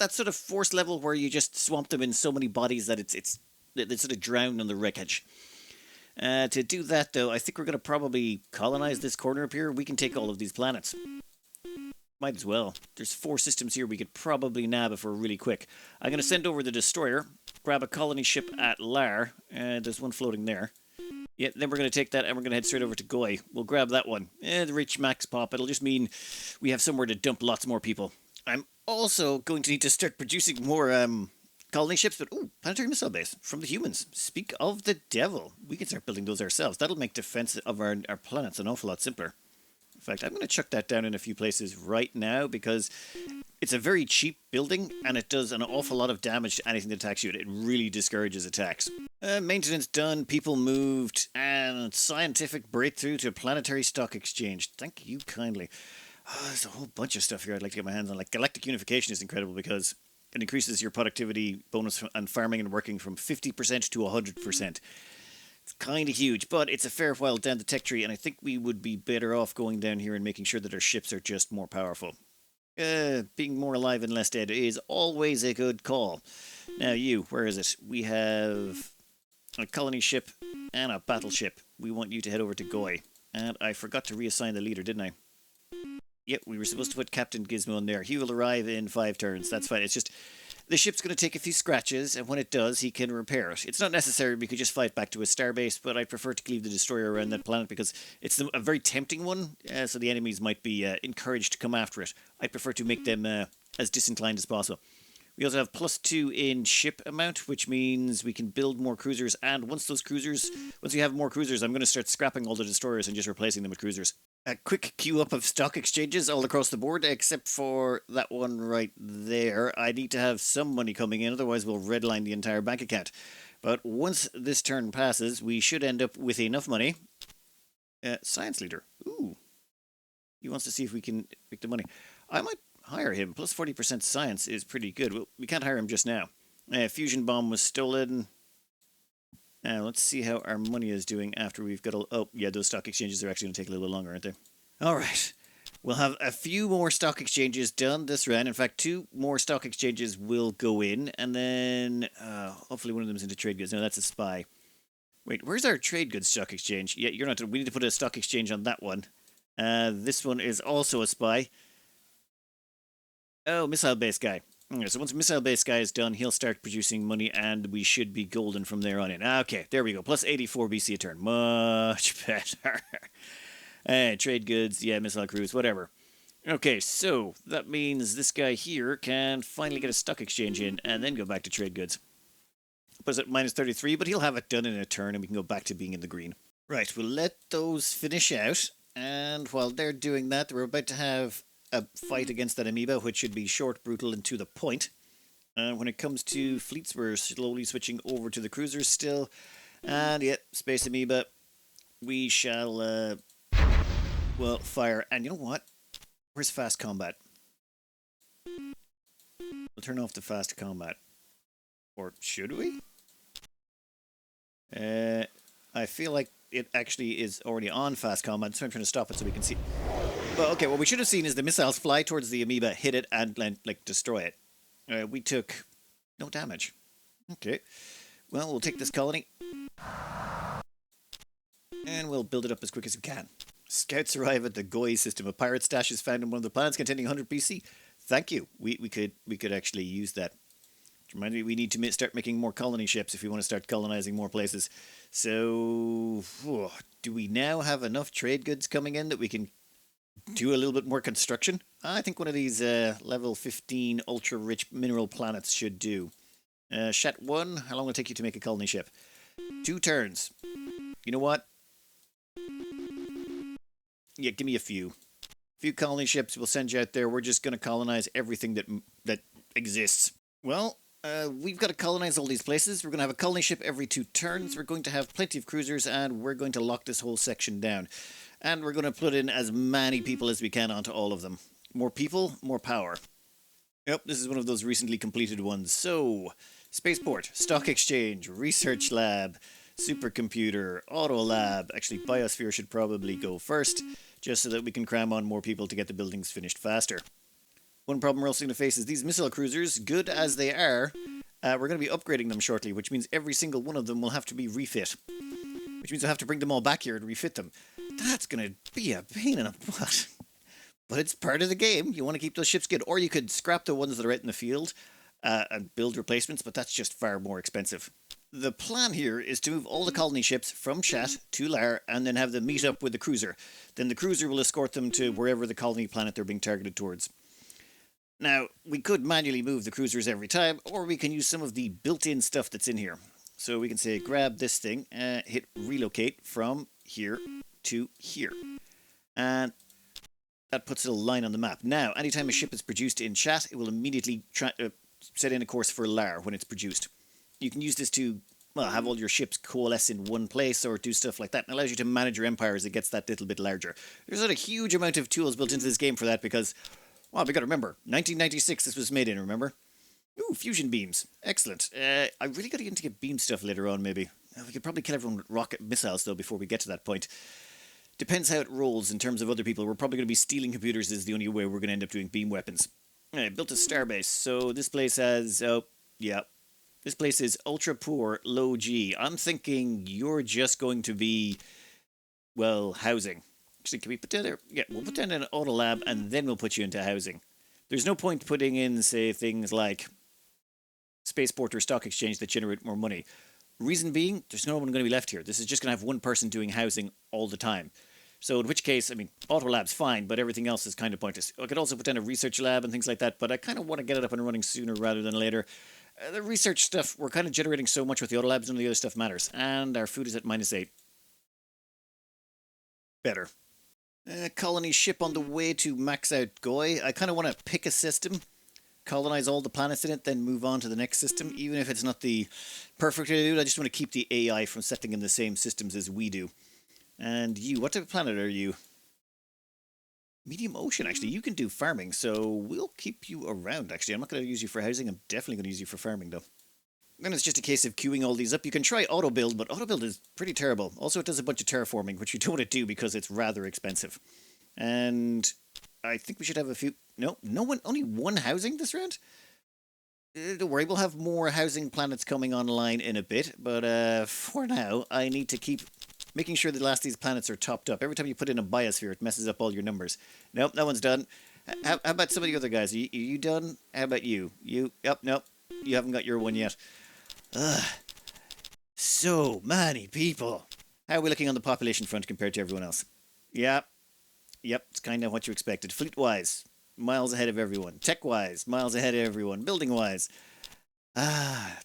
A: sort of force level where you just swamp them in so many bodies that they sort of drown on the wreckage. To do that, though, I think we're going to probably colonize this corner up here. We can take all of these planets. Might as well. There's 4 systems here we could probably nab if we're really quick. I'm going to send over the destroyer, grab a colony ship at Lar. There's one floating there. Yeah, then we're going to take that and we're going to head straight over to Goy. We'll grab that one. The reach max pop. It'll just mean we have somewhere to dump lots more people. I'm also going to need to start producing more colony ships, but planetary missile base from the humans. Speak of the devil. We can start building those ourselves. That'll make defense of our planets an awful lot simpler. In fact, I'm going to chuck that down in a few places right now because it's a very cheap building and it does an awful lot of damage to anything that attacks you. It really discourages attacks. Maintenance done, people moved, and scientific breakthrough to planetary stock exchange. Thank you kindly. There's a whole bunch of stuff here I'd like to get my hands on. Like galactic unification is incredible because it increases your productivity bonus and farming and working from 50% to 100%. It's kind of huge, but it's a fair while down the tech tree, and I think we would be better off going down here and making sure that our ships are just more powerful. Being more alive and less dead is always a good call. Now you, where is it? We have a colony ship and a battleship. We want you to head over to Goy. And I forgot to reassign the leader, didn't I? Yep, we were supposed to put Captain Gizmo in there. He will arrive in 5 turns. That's fine. It's just the ship's going to take a few scratches, and when it does, he can repair it. It's not necessary. We could just fly it back to his starbase, but I prefer to leave the destroyer around that planet because it's a very tempting one, so the enemies might be encouraged to come after it. I prefer to make them as disinclined as possible. We also have +2 in ship amount, which means we can build more cruisers, and once we have more cruisers, I'm going to start scrapping all the destroyers and just replacing them with cruisers. A quick queue up of stock exchanges all across the board, except for that one right there. I need to have some money coming in, otherwise we'll redline the entire bank account. But once this turn passes, we should end up with enough money. Science leader. Ooh. He wants to see if we can make the money. I might hire him. Plus 40% science is pretty good. Well, we can't hire him just now. Fusion bomb was stolen. Let's see how our money is doing after we've got oh, yeah, those stock exchanges are actually going to take a little bit longer, aren't they? All right. We'll have a few more stock exchanges done this round. In fact, 2 more stock exchanges will go in, and then hopefully one of them is into trade goods. No, that's a spy. Wait, where's our trade goods stock exchange? Yeah, you're not. We need to put a stock exchange on that one. This one is also a spy. Oh, missile base guy. Okay, so once missile base guy is done, he'll start producing money, and we should be golden from there on in. Okay, there we go. Plus 84 BC a turn. Much better. Trade goods, yeah, missile crews, whatever. Okay, so that means this guy here can finally get a stock exchange in, and then go back to trade goods. Was it -33? But he'll have it done in a turn, and we can go back to being in the green. Right, we'll let those finish out, and while they're doing that, we're about to have a fight against that amoeba, which should be short, brutal, and to the point. When it comes to fleets, we're slowly switching over to the cruisers still. And yeah, space amoeba, we shall, well, fire. And you know what? Where's fast combat? We'll turn off the fast combat. Or should we? I feel like it actually is already on fast combat, so I'm trying to stop it so we can see. Well, okay, what we should have seen is the missiles fly towards the amoeba, hit it, and like destroy it. We took no damage. Okay. Well, we'll take this colony. And we'll build it up as quick as we can. Scouts arrive at the Goy system. A pirate stash is found on one of the planets containing 100 BC. Thank you. We could actually use that. Remind me, we need to start making more colony ships if we want to start colonizing more places. So, do we now have enough trade goods coming in that we can do a little bit more construction? I think one of these level 15 ultra-rich mineral planets should do. Shat 1, how long will it take you to make a colony ship? 2 turns. You know what? Yeah, give me a few. Few colony ships, we'll send you out there. We're just going to colonize everything that exists. Well, we've got to colonize all these places. We're going to have a colony ship every 2 turns. We're going to have plenty of cruisers, and we're going to lock this whole section down. And we're going to put in as many people as we can onto all of them. More people, more power. Yep, this is one of those recently completed ones. So, spaceport, stock exchange, research lab, supercomputer, auto lab. Actually, biosphere should probably go first, just so that we can cram on more people to get the buildings finished faster. One problem we're also going to face is these missile cruisers, good as they are, we're going to be upgrading them shortly, which means every single one of them will have to be refit. Which means we'll have to bring them all back here and refit them. That's going to be a pain in the butt. But it's part of the game. You want to keep those ships good. Or you could scrap the ones that are out in the field and build replacements, but that's just far more expensive. The plan here is to move all the colony ships from Shat to Lar and then have them meet up with the cruiser. Then the cruiser will escort them to wherever the colony planet they're being targeted towards. Now, we could manually move the cruisers every time, or we can use some of the built-in stuff that's in here. So we can say, grab this thing, hit relocate from here to here. And that puts a line on the map. Now, anytime a ship is produced in Shat, it will immediately set in a course for Lar when it's produced. You can use this to, well, have all your ships coalesce in one place or do stuff like that. It allows you to manage your empire as it gets that little bit larger. There's not a huge amount of tools built into this game for that because, well, we got to remember, 1996 this was made in, remember? Ooh, fusion beams. Excellent. I really got to get into beam stuff later on, maybe. We could probably kill everyone with rocket missiles, though, before we get to that point. Depends how it rolls in terms of other people. We're probably going to be stealing computers is the only way we're going to end up doing beam weapons. I built a starbase, so this place has, oh, yeah, This place is ultra poor, low G. I'm thinking you're just going to be, well, housing. Actually, can we put down there? Yeah, we'll put down an auto lab and then we'll put you into housing. There's no point putting in, say, things like spaceport or stock exchange that generate more money. Reason being, there's no one going to be left here. This is just going to have one person doing housing all the time. So in which case, I mean, auto lab's fine, but everything else is kind of pointless. I could also put down a research lab and things like that, but I kind of want to get it up and running sooner rather than later. The research stuff, we're kind of generating so much with the auto labs, none of the other stuff matters. And our food is at -8. Better. Colony ship on the way to max out Goi. I kind of want to pick a system, colonize all the planets in it, then move on to the next system, even if it's not the perfect way to do it. I just want to keep the AI from settling in the same systems as we do. And you, what type of planet are you? Medium ocean, actually. You can do farming, so we'll keep you around, actually. I'm not going to use you for housing. I'm definitely going to use you for farming, though. Then it's just a case of queuing all these up. You can try auto build, but auto build is pretty terrible. Also, it does a bunch of terraforming, which you don't want to do because it's rather expensive. And I think we should have a few... No one... Only one housing this round? Don't worry, we'll have more housing planets coming online in a bit, but for now, I need to keep making sure the last of these planets are topped up. Every time you put in a biosphere, it messes up all your numbers. Nope, that one's done. How about some of the other guys? Are you done? How about you? Yep, nope. You haven't got your one yet. Ugh. So many people. How are we looking on the population front compared to everyone else? Yep, it's kind of what you expected. Fleet-wise, miles ahead of everyone. Tech-wise, miles ahead of everyone. Building-wise.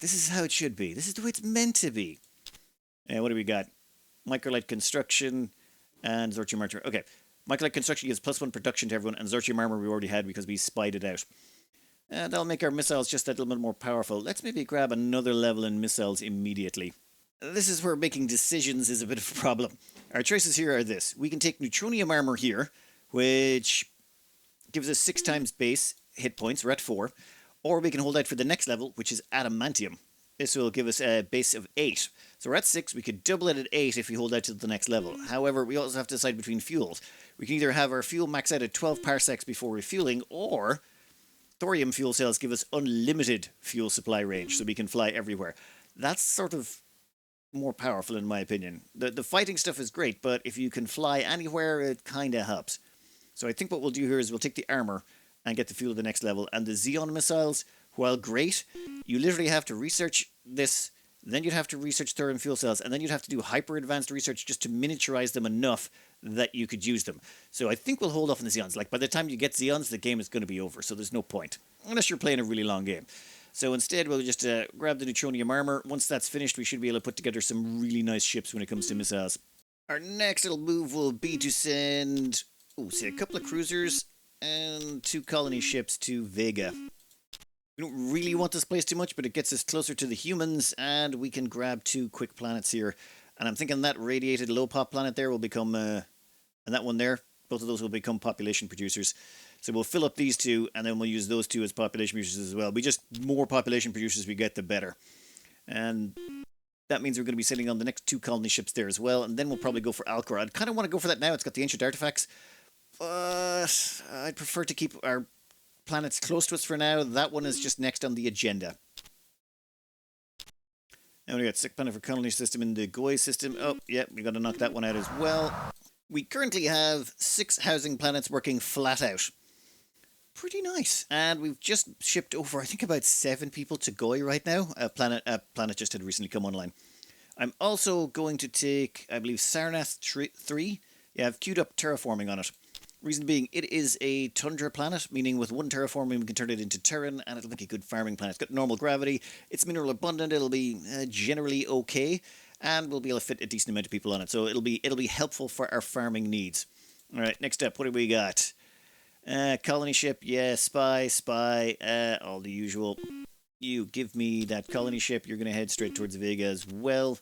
A: This is how it should be. This is the way it's meant to be. What do we got? Microlight construction and Zortium armor. Okay, Microlight construction gives +1 production to everyone, and Zortium armor we already had because we spied it out. That'll make our missiles just a little bit more powerful. Let's maybe grab another level in missiles immediately. This is where making decisions is a bit of a problem. Our choices here are this. We can take Neutronium armor here, which gives us 6 times base hit points. We're at 4. Or we can hold out for the next level, which is Adamantium. This will give us a base of 8. So we're at 6. We could double it at 8 if we hold out to the next level. However, we also have to decide between fuels. We can either have our fuel max out at 12 parsecs before refueling, or thorium fuel cells give us unlimited fuel supply range, so we can fly everywhere. That's sort of more powerful in my opinion. The fighting stuff is great, but if you can fly anywhere, it kind of helps. So I think what we'll do here is we'll take the armor and get the fuel to the next level. And the Xeon missiles, while great, you literally have to research this, then you'd have to research thorium fuel cells, and then you'd have to do hyper advanced research just to miniaturize them enough that you could use them. So I think we'll hold off on the Xeons. Like, by the time you get Xeons, the game is going to be over, so there's no point. Unless you're playing a really long game. So instead, we'll just grab the Neutronium armor. Once that's finished, we should be able to put together some really nice ships when it comes to missiles. Our next little move will be to send, say, a couple of cruisers and 2 colony ships to Vega. We don't really want this place too much, but it gets us closer to the humans, and we can grab 2 quick planets here. And I'm thinking that radiated low-pop planet there will become, and that one there, both of those will become population producers. So we'll fill up these 2, and then we'll use those 2 as population producers as well. More population producers we get, the better. And that means we're going to be sending on the next 2 colony ships there as well, and then we'll probably go for Alcor. I'd kind of want to go for that now. It's got the ancient artifacts, but I'd prefer to keep our planets close to us for now. That one is just next on the agenda. Now we got sick planet for colony system in the Goi system. Oh, yeah, we got to knock that one out as well. We currently have 6 housing planets working flat out. Pretty nice. And we've just shipped over, I think, about 7 people to Goi right now. A planet just had recently come online. I'm also going to take, I believe, Sarnath 3. Yeah, I've queued up terraforming on it. Reason being, it is a tundra planet, meaning with 1 terraforming we can turn it into Terran, and it'll make a good farming planet. It's got normal gravity, it's mineral abundant, it'll be generally okay, and we'll be able to fit a decent amount of people on it. So it'll be helpful for our farming needs. All right, next up, what do we got? Colony ship, yeah, spy, all the usual. You give me that colony ship, you're going to head straight towards Vega as well.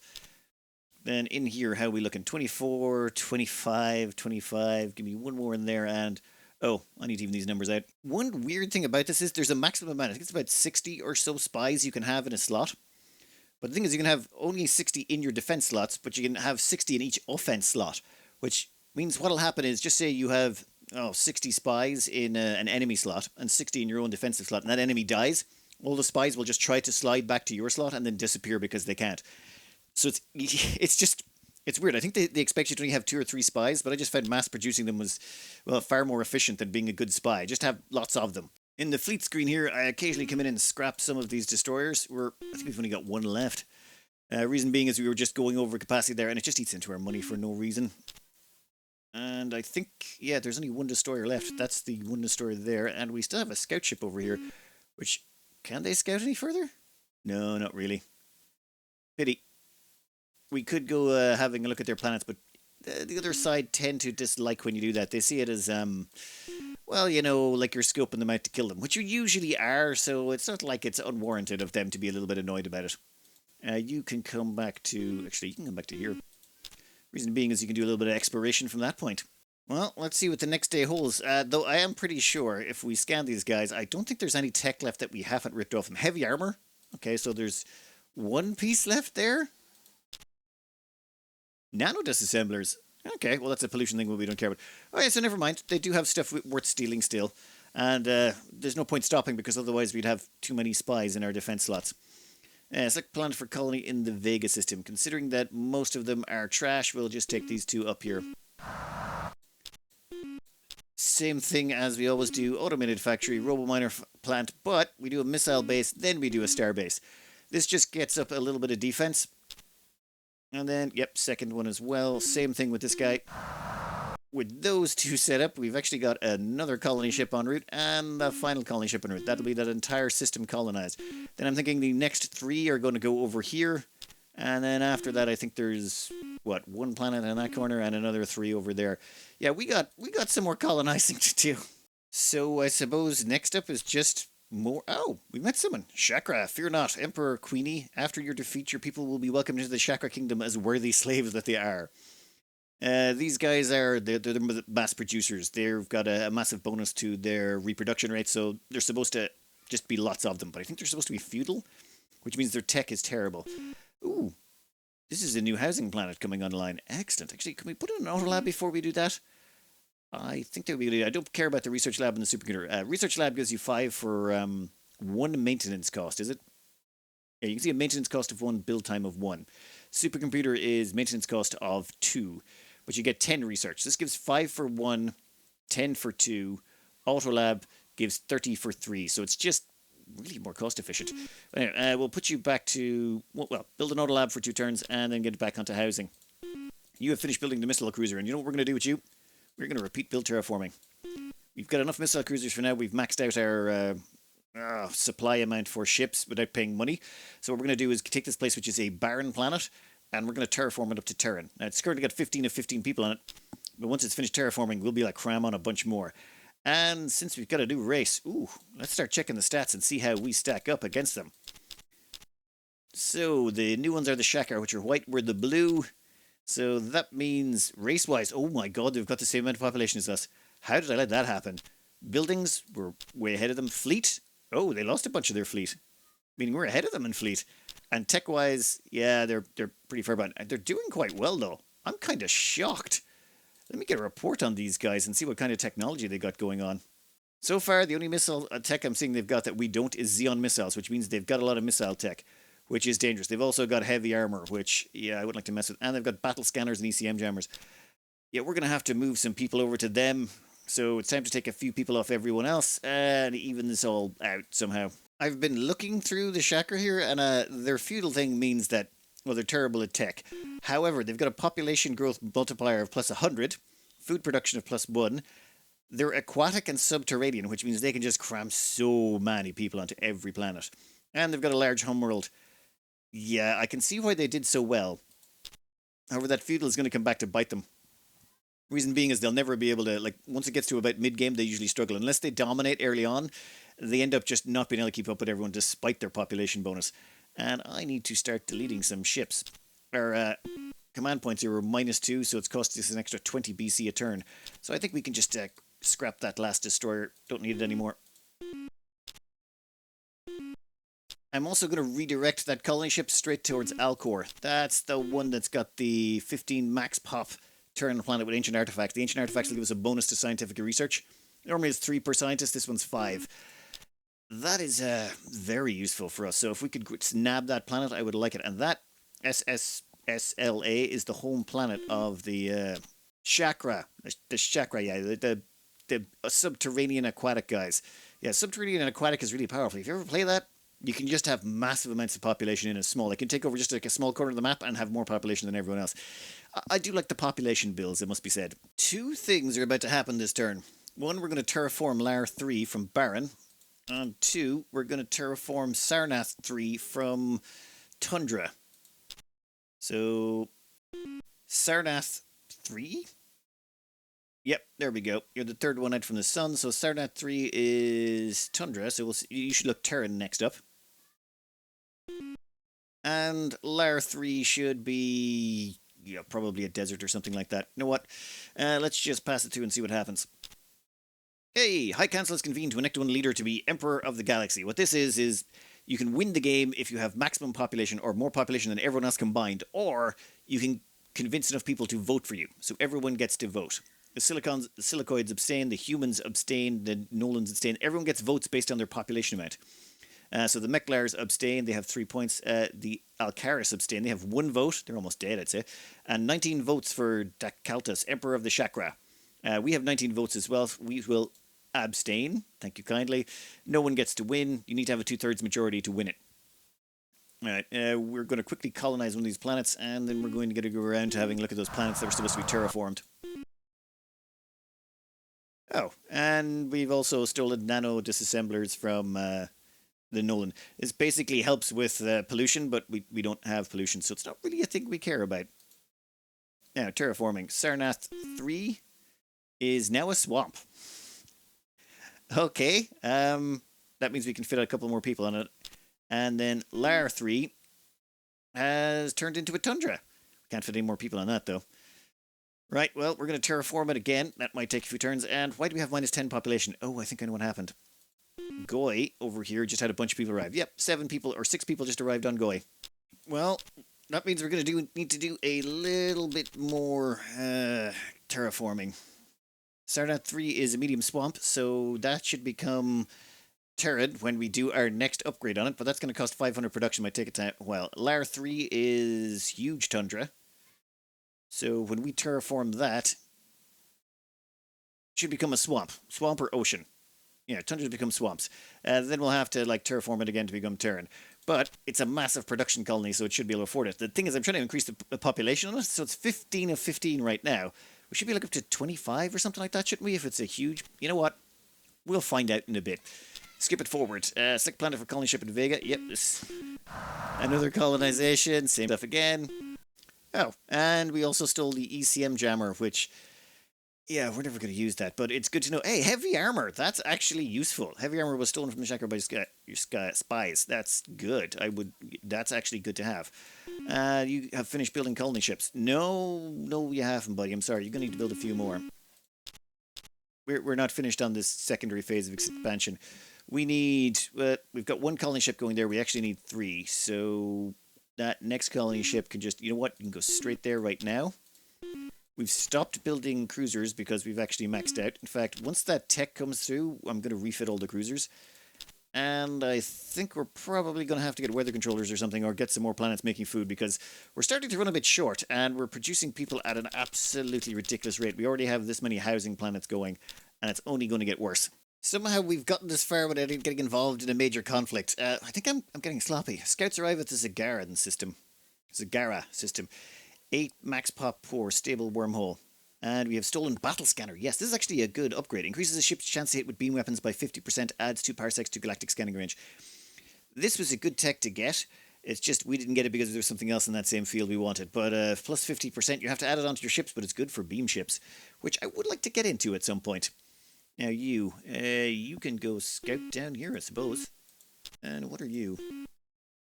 A: Then in here, how are we looking? 24, 25, 25. Give me one more in there, and oh, I need to even these numbers out. One weird thing about this is there's a maximum amount. I think it's about 60 or so spies you can have in a slot. But the thing is, you can have only 60 in your defense slots, but you can have 60 in each offense slot, which means what'll happen is, just say you have 60 spies in an enemy slot and 60 in your own defensive slot, and that enemy dies. all the spies will just try to slide back to your slot and then disappear because they can't. So it's weird. I think they expect you to only have 2 or 3 spies, but I just found mass producing them was, well, far more efficient than being a good spy. Just have lots of them. In the fleet screen here, I occasionally come in and scrap some of these destroyers. I think we've only got one left. Reason being is we were just going over capacity there, and it just eats into our money for no reason. And I think, yeah, there's only one destroyer left. That's the one destroyer there, and we still have a scout ship over here, which, can they scout any further? No, not really. Pity. We could go having a look at their planets, but the other side tend to dislike when you do that. They see it as, well, you know, like you're scoping them out to kill them, which you usually are, so it's not like it's unwarranted of them to be a little bit annoyed about it. You can come back to... Actually, you can come back to here. Reason being is you can do a little bit of exploration from that point. Well, let's see what the next day holds. Though I am pretty sure if we scan these guys, I don't think there's any tech left that we haven't ripped off them. Heavy armor. Okay, so there's one piece left there. Nano disassemblers. Okay, well, that's a pollution thing we don't care about. Okay, so never mind. They do have stuff worth stealing still. And there's no point stopping because otherwise we'd have too many spies in our defense slots. Select planet for colony in the Vega system. Considering that most of them are trash, we'll just take these 2 up here. Same thing as we always do. Automated factory, robo-miner plant, but we do a missile base, then we do a star base. This just gets up a little bit of defense. And then, yep, second one as well. Same thing with this guy. With those 2 set up, we've actually got another colony ship en route and the final colony ship en route. That'll be that entire system colonized. Then I'm thinking the next 3 are going to go over here. And then after that, I think there's, what, 1 planet in that corner and another 3 over there. Yeah, we got some more colonizing to do. So I suppose next up is just more... Oh, we met someone. Chakra, fear not, Emperor Queenie. After your defeat, your people will be welcomed into the Chakra Kingdom as worthy slaves that they are. These guys they're the mass producers. They've got a massive bonus to their reproduction rate, so they're supposed to just be lots of them. But I think they're supposed to be feudal, which means their tech is terrible. Ooh, this is a new housing planet coming online. Excellent. Actually, can we put in an auto lab before we do that? I think that would be good. I don't care about the research lab and the supercomputer. Research lab gives you 5 for 1 maintenance cost, is it? Yeah, you can see a maintenance cost of 1, build time of 1. Supercomputer is maintenance cost of 2. But you get 10 research. This gives 5 for 1, 10 for 2. Autolab gives 30 for 3. So it's just really more cost efficient. Anyway, we'll put you back to, well, build an Autolab for 2 turns and then get it back onto housing. You have finished building the missile cruiser, and you know what we're going to do with you? We're going to repeat build terraforming. We've got enough missile cruisers for now. We've maxed out our supply amount for ships without paying money. So what we're going to do is take this place, which is a barren planet, and we're going to terraform it up to Terran. Now, it's currently got 15 of 15 people on it, but once it's finished terraforming, we'll be like cram on a bunch more. And since we've got a new race, let's start checking the stats and see how we stack up against them. So, the new ones are the Shakar, which are white. We're the blue. So, that means race-wise, oh my god, they've got the same amount of population as us. How did I let that happen? Buildings, we're way ahead of them. Fleet, oh, they lost a bunch of their fleet. Meaning we're ahead of them in fleet. And tech-wise, yeah, they're pretty far behind. They're doing quite well, though. I'm kind of shocked. Let me get a report on these guys and see what kind of technology they got going on. So far, the only missile tech I'm seeing they've got that we don't is Xeon missiles, which means they've got a lot of missile tech, which is dangerous. They've also got heavy armor, which, yeah, I wouldn't like to mess with. And they've got battle scanners and ECM jammers. Yeah, we're going to have to move some people over to them. So it's time to take a few people off everyone else and even this all out somehow. I've been looking through the Chakra here, and their feudal thing means that, well, they're terrible at tech. However, they've got a population growth multiplier of plus 100, food production of plus 1. They're aquatic and subterranean, which means they can just cram so many people onto every planet. And they've got a large homeworld. Yeah, I can see why they did so well. However, that feudal is going to come back to bite them. Reason being is they'll never be able to, like, once it gets to about mid-game, they usually struggle. Unless they dominate early on, they end up just not being able to keep up with everyone despite their population bonus. And I need to start deleting some ships. Our command points here were -2, so it's costing us an extra 20 BC a turn. So I think we can just scrap that last destroyer. Don't need it anymore. I'm also going to redirect that colony ship straight towards Alcor. That's the one that's got the 15 max pop turn planet with ancient artifacts. The ancient artifacts will give us a bonus to scientific research. Normally it's 3 per scientist, this one's 5. That is very useful for us. So if we could nab that planet, I would like it. And that SSSLA is the home planet of the chakra. The chakra, yeah, the subterranean aquatic guys. Yeah, subterranean and aquatic is really powerful. If you ever play that, you can just have massive amounts of population in a small. They can take over just like a small corner of the map and have more population than everyone else. I do like the population builds, it must be said. Two things are about to happen this turn. One, we're going to terraform Lar 3 from Baron. And two, we're going to terraform Sarnath 3 from Tundra. So, Sarnath 3? Yep, there we go. You're the third one out from the sun. So Sarnath 3 is Tundra. So you should look Terran next up. And Lar 3 should be probably a desert or something like that. You know what? Let's just pass it through and see what happens. Hey, High Council has convened to elect one leader to be Emperor of the Galaxy. What this is you can win the game if you have maximum population or more population than everyone else combined, or you can convince enough people to vote for you. So everyone gets to vote. The silicoids abstain, the humans abstain, the Nolans abstain. Everyone gets votes based on their population amount. So the Mechlars abstain, they have 3 points. The Alcaris abstain, they have 1 vote. They're almost dead, I'd say. And 19 votes for Dakaltas, Emperor of the Chakra. We have 19 votes as well. We will abstain. Thank you kindly. No one gets to win. You need to have a 2/3 majority to win it. Alright, we're going to quickly colonize one of these planets, and then we're going to go around to having a look at those planets that are supposed to be terraformed. Oh, and we've also stolen nano disassemblers from the Nolan. This basically helps with pollution, but we don't have pollution, so it's not really a thing we care about. Now, terraforming. Sarnath 3 is now a swamp. Okay, that means we can fit a couple more people on it. And then Lar 3 has turned into a tundra. Can't fit any more people on that, though. Right, well, we're going to terraform it again. That might take a few turns. And why do we have -10 population? Oh, I think I know what happened. Goy over here just had a bunch of people arrive. Yep, 7 people or 6 people just arrived on Goy. Well, that means we're going to need to do a little bit more terraforming. Sarnath 3 is a medium swamp, so that should become Terran when we do our next upgrade on it, but that's going to cost 500 production, might take a time. Well, Lar 3 is huge tundra, so when we terraform that, it should become a swamp or ocean. Yeah, tundras become swamps. Then we'll have to terraform it again to become Terran. But it's a massive production colony, so it should be able to afford it. The thing is, I'm trying to increase the population on it, so it's 15 of 15 right now. We should be up to 25 or something like that, shouldn't we? If it's a huge... You know what? We'll find out in a bit. Skip it forward. Select planet for colony ship in Vega. Yep, this... Another colonization. Same stuff again. Oh, and we also stole the ECM jammer, which... Yeah, we're never going to use that, but it's good to know. Hey, heavy armor. That's actually useful. Heavy armor was stolen from the Chakra by your spies. That's good. That's actually good to have. You have finished building colony ships. No, you haven't, buddy. I'm sorry. You're going to need to build a few more. We're not finished on this secondary phase of expansion. We've got 1 colony ship going there. We actually need 3. So that next colony ship can just, you know what? You can go straight there right now. We've stopped building cruisers because we've actually maxed out. In fact, once that tech comes through, I'm going to refit all the cruisers. And I think we're probably going to have to get weather controllers or something, or get some more planets making food, because we're starting to run a bit short, and we're producing people at an absolutely ridiculous rate. We already have this many housing planets going, and it's only going to get worse. Somehow we've gotten this far without getting involved in a major conflict. I think I'm getting sloppy. Scouts arrive at the Zagara system. 8 max pop pour stable wormhole. And we have stolen battle scanner. Yes, this is actually a good upgrade. Increases the ship's chance to hit with beam weapons by 50%, adds 2 parsecs to galactic scanning range. This was a good tech to get. It's just we didn't get it because there was something else in that same field we wanted. But plus 50%, you have to add it onto your ships, but it's good for beam ships, which I would like to get into at some point. Now you can go scout down here, I suppose. And what are you?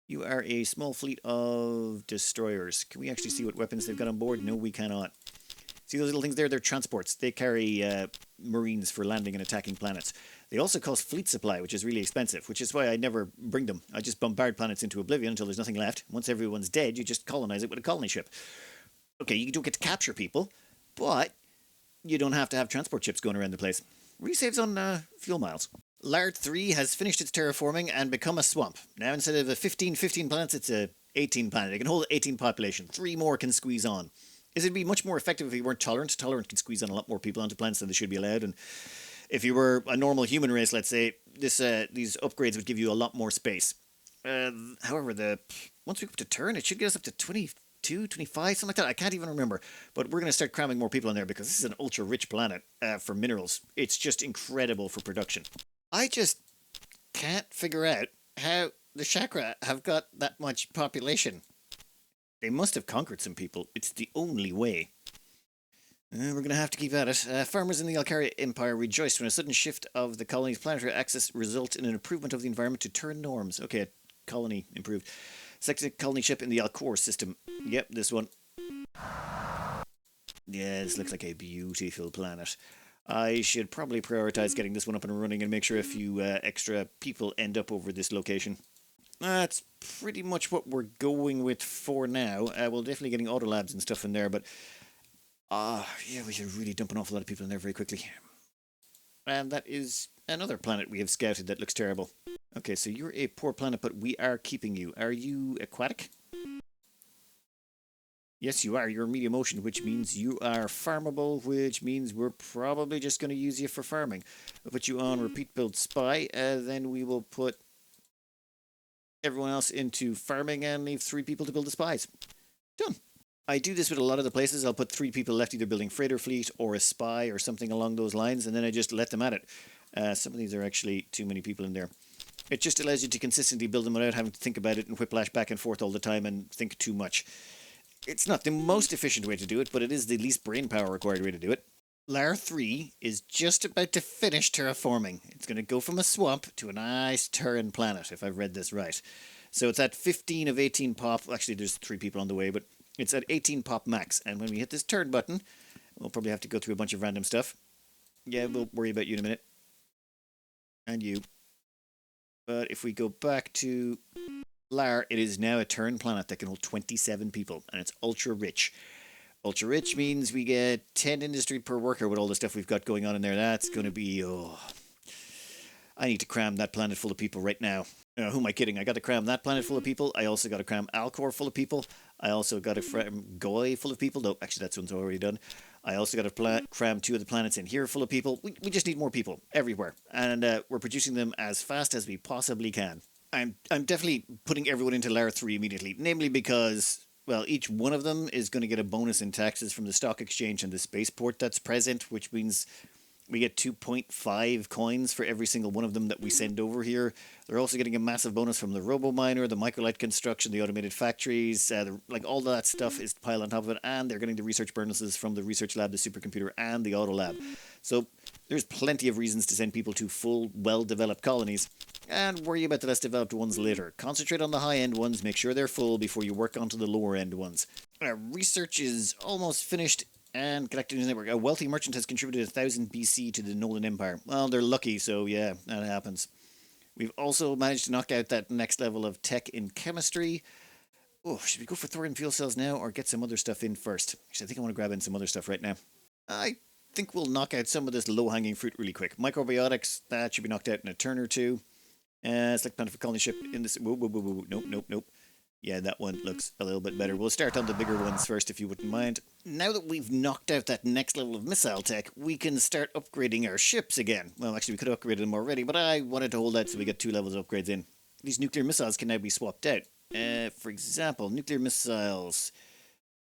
A: You are a small fleet of destroyers. Can we actually see what weapons they've got on board? No, we cannot. See those little things there? They're transports. They carry marines for landing and attacking planets. They also cost fleet supply, which is really expensive, which is why I never bring them. I just bombard planets into oblivion until there's nothing left. Once everyone's dead, you just colonize it with a colony ship. Okay, you don't get to capture people, but you don't have to have transport ships going around the place. Really saves on fuel miles. Lard 3 has finished its terraforming and become a swamp. Now instead of a 15 planets, it's a 18 planet. It can hold 18 population. 3 more can squeeze on. This would be much more effective if you weren't tolerant. Tolerant can squeeze on a lot more people onto planets than they should be allowed. And if you were a normal human race, let's say, these upgrades would give you a lot more space. However, once we go up to turn, it should get us up to 22, 25, something like that. I can't even remember. But we're going to start cramming more people in there because this is an ultra-rich planet for minerals. It's just incredible for production. I just can't figure out how the Chakra have got that much population. They must have conquered some people. It's the only way. We're going to have to keep at it. Farmers in the Alcaria Empire rejoiced when a sudden shift of the colony's planetary axis resulted in an improvement of the environment to turn norms. Okay, colony improved. Selected colony ship in the Alcor system. Yep, this one. Yeah, this looks like a beautiful planet. I should probably prioritize getting this one up and running and make sure a few extra people end up over this location. That's pretty much what we're going with for now. We're definitely getting auto labs and stuff in there, but yeah, we should really dump an awful lot of people in there very quickly. And that is another planet we have scouted that looks terrible. Okay, so you're a poor planet, but we are keeping you. Are you aquatic? Yes, you are. You're medium ocean, which means you are farmable, which means we're probably just going to use you for farming. We'll put you on repeat build spy, then we will put everyone else into farming and leave 3 people to build the spies. Done. I do this with a lot of the places. I'll put 3 people left either building freighter fleet or a spy or something along those lines, and then I just let them at it. Some of these are actually too many people in there. It just allows you to consistently build them without having to think about it and whiplash back and forth all the time and think too much. It's not the most efficient way to do it, but it is the least brain power required way to do it. Lar 3 is just about to finish terraforming. It's going to go from a swamp to a nice Terran planet, if I've read this right. So it's at 15 of 18 pop. Actually, there's 3 people on the way, but it's at 18 pop max. And when we hit this turn button, we'll probably have to go through a bunch of random stuff. Yeah, we'll worry about you in a minute. And you. But if we go back to Lar, it is now a Terran planet that can hold 27 people, and it's ultra rich. Ultra rich means we get 10 industry per worker with all the stuff we've got going on in there. That's going to be, I need to cram that planet full of people right now. Who am I kidding? I got to cram that planet full of people. I also got to cram Alcor full of people. I also got to cram Goy full of people. No, actually, that one's already done. I also got to cram 2 of the planets in here full of people. We just need more people everywhere. And we're producing them as fast as we possibly can. I'm definitely putting everyone into Lar 3 immediately. Namely because, well, each one of them is going to get a bonus in taxes from the stock exchange and the spaceport that's present, which means we get 2.5 coins for every single one of them that we send over here. They're also getting a massive bonus from the robo-miner, the microlight construction, the automated factories, like all that stuff is piled on top of it, and they're getting the research bonuses from the research lab, the supercomputer, and the auto lab. So there's plenty of reasons to send people to full, well-developed colonies, and worry about the less developed ones later. Concentrate on the high-end ones, make sure they're full before you work onto the lower-end ones. Research is almost finished. And Galactic News Network. A wealthy merchant has contributed 1000 BC to the Nolan Empire. Well, they're lucky, so yeah, that happens. We've also managed to knock out that next level of tech in chemistry. Oh, should we go for thorium fuel cells now or get some other stuff in first? Actually, I think I want to grab in some other stuff right now. I think we'll knock out some of this low-hanging fruit really quick. Microbiotics, that should be knocked out in a turn or 2. Select planet for colony ship in this... Whoa. Nope. Yeah, that one looks a little bit better. We'll start on the bigger ones first, if you wouldn't mind. Now that we've knocked out that next level of missile tech, we can start upgrading our ships again. Well, actually, we could have upgraded them already, but I wanted to hold out so we get 2 levels of upgrades in. These nuclear missiles can now be swapped out. For example, nuclear missiles.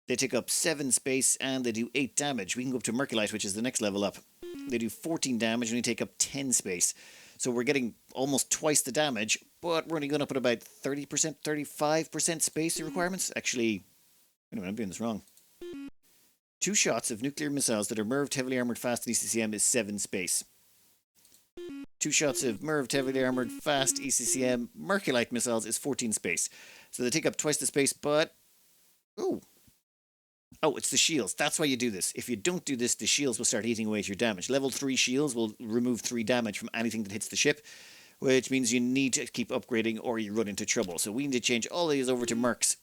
A: They take up 7 space and they do 8 damage. We can go up to Merculite, which is the next level up. They do 14 damage and they take up 10 space. So we're getting almost twice the damage, but we're only going up at about 30%, 35% space requirements. Actually, wait a minute, I'm doing this wrong. 2 shots of nuclear missiles that are MIRVed, heavily armored, fast ECCM is 7 space. 2 shots of MIRVed, heavily armored, fast ECCM Merculite missiles is 14 space. So they take up twice the space, but... Oh, it's the shields. That's why you do this. If you don't do this, the shields will start eating away at your damage. Level 3 shields will remove 3 damage from anything that hits the ship, which means you need to keep upgrading or you run into trouble. So we need to change all these over to Mercs.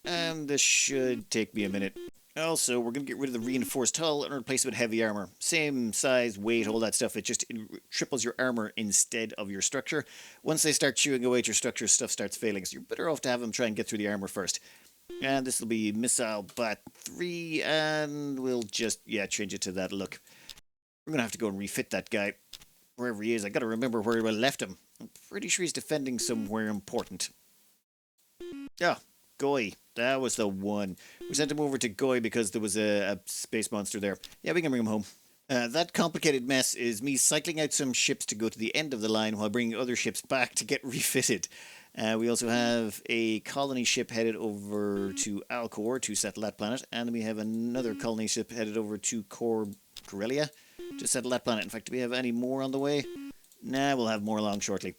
A: And this should take me a minute. Also, we're going to get rid of the reinforced hull and replace it with heavy armor. Same size, weight, all that stuff. It just triples your armor instead of your structure. Once they start chewing away at your structure, stuff starts failing. So you're better off to have them try and get through the armor first. And this will be Missile Bat 3, and we'll just, yeah, change it to that look. We're going to have to go and refit that guy. Wherever he is, I got to remember where I left him. I'm pretty sure he's defending somewhere important. Yeah, Goy. That was the one. We sent him over to Goy because there was a space monster there. Yeah, we can bring him home. That complicated mess is me cycling out some ships to go to the end of the line while bringing other ships back to get refitted. We also have a colony ship headed over to Alcor to settle that planet, and we have another colony ship headed over to Corellia to settle that planet. In fact, do we have any more on the way? Nah, we'll have more along shortly.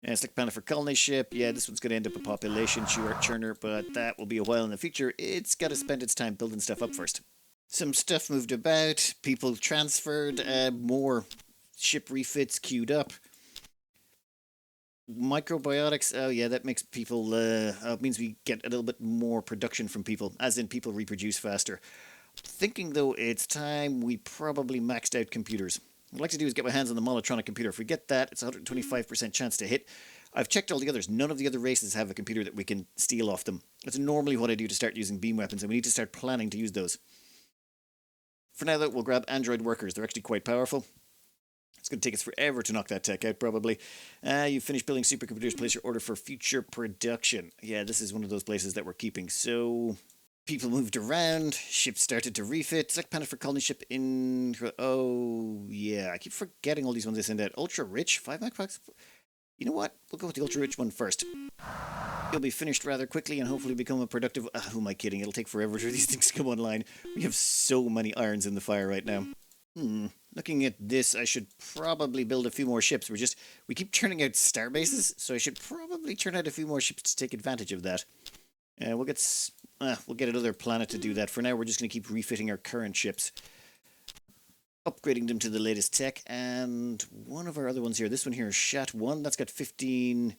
A: Select planet for colony ship. Yeah, this one's going to end up a population churner, but that will be a while in the future. It's got to spend its time building stuff up first. Some stuff moved about, people transferred, more ship refits queued up. Microbiotics, oh yeah, that makes people, means we get a little bit more production from people, as in people reproduce faster. Thinking though, it's time we probably maxed out computers. What I'd like to do is get my hands on the Molotron computer. If we get that, it's a 125% chance to hit. I've checked all the others. None of the other races have a computer that we can steal off them. That's normally what I do to start using beam weapons, and we need to start planning to use those. For now, though, we'll grab android workers. They're actually quite powerful. It's going to take us forever to knock that tech out, probably. You've finished building supercomputers. Place your order for future production. Yeah, this is one of those places that we're keeping. So, people moved around. Ships started to refit. Select planet for colony ship in... Oh, yeah. I keep forgetting all these ones I send out. Ultra rich. 5 macpacks. You know what? We'll go with the ultra rich one first. You'll be finished rather quickly and hopefully become a productive... who am I kidding? It'll take forever for these things to come online. We have so many irons in the fire right now. Looking at this, I should probably build a few more ships. We keep churning out star bases, so I should probably churn out a few more ships to take advantage of that. We'll get another planet to do that. For now, we're just going to keep refitting our current ships, upgrading them to the latest tech, and one of our other ones here, this one here is Shat 1, that's got 15...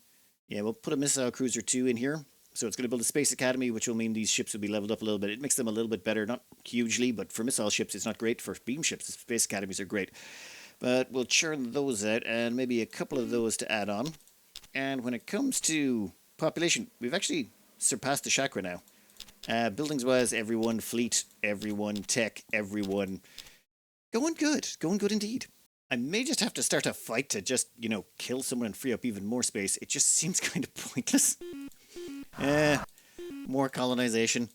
A: Yeah, we'll put a Missile Cruiser 2 in here. So it's going to build a Space Academy, which will mean these ships will be leveled up a little bit. It makes them a little bit better, not hugely, but for missile ships it's not great. For beam ships, the Space Academies are great. But we'll churn those out, and maybe a couple of those to add on. And when it comes to population, we've actually surpassed the chakra now. Buildings-wise, everyone, fleet, everyone, tech, everyone. Going good indeed. I may just have to start a fight to just, kill someone and free up even more space. It just seems kind of pointless. More colonization.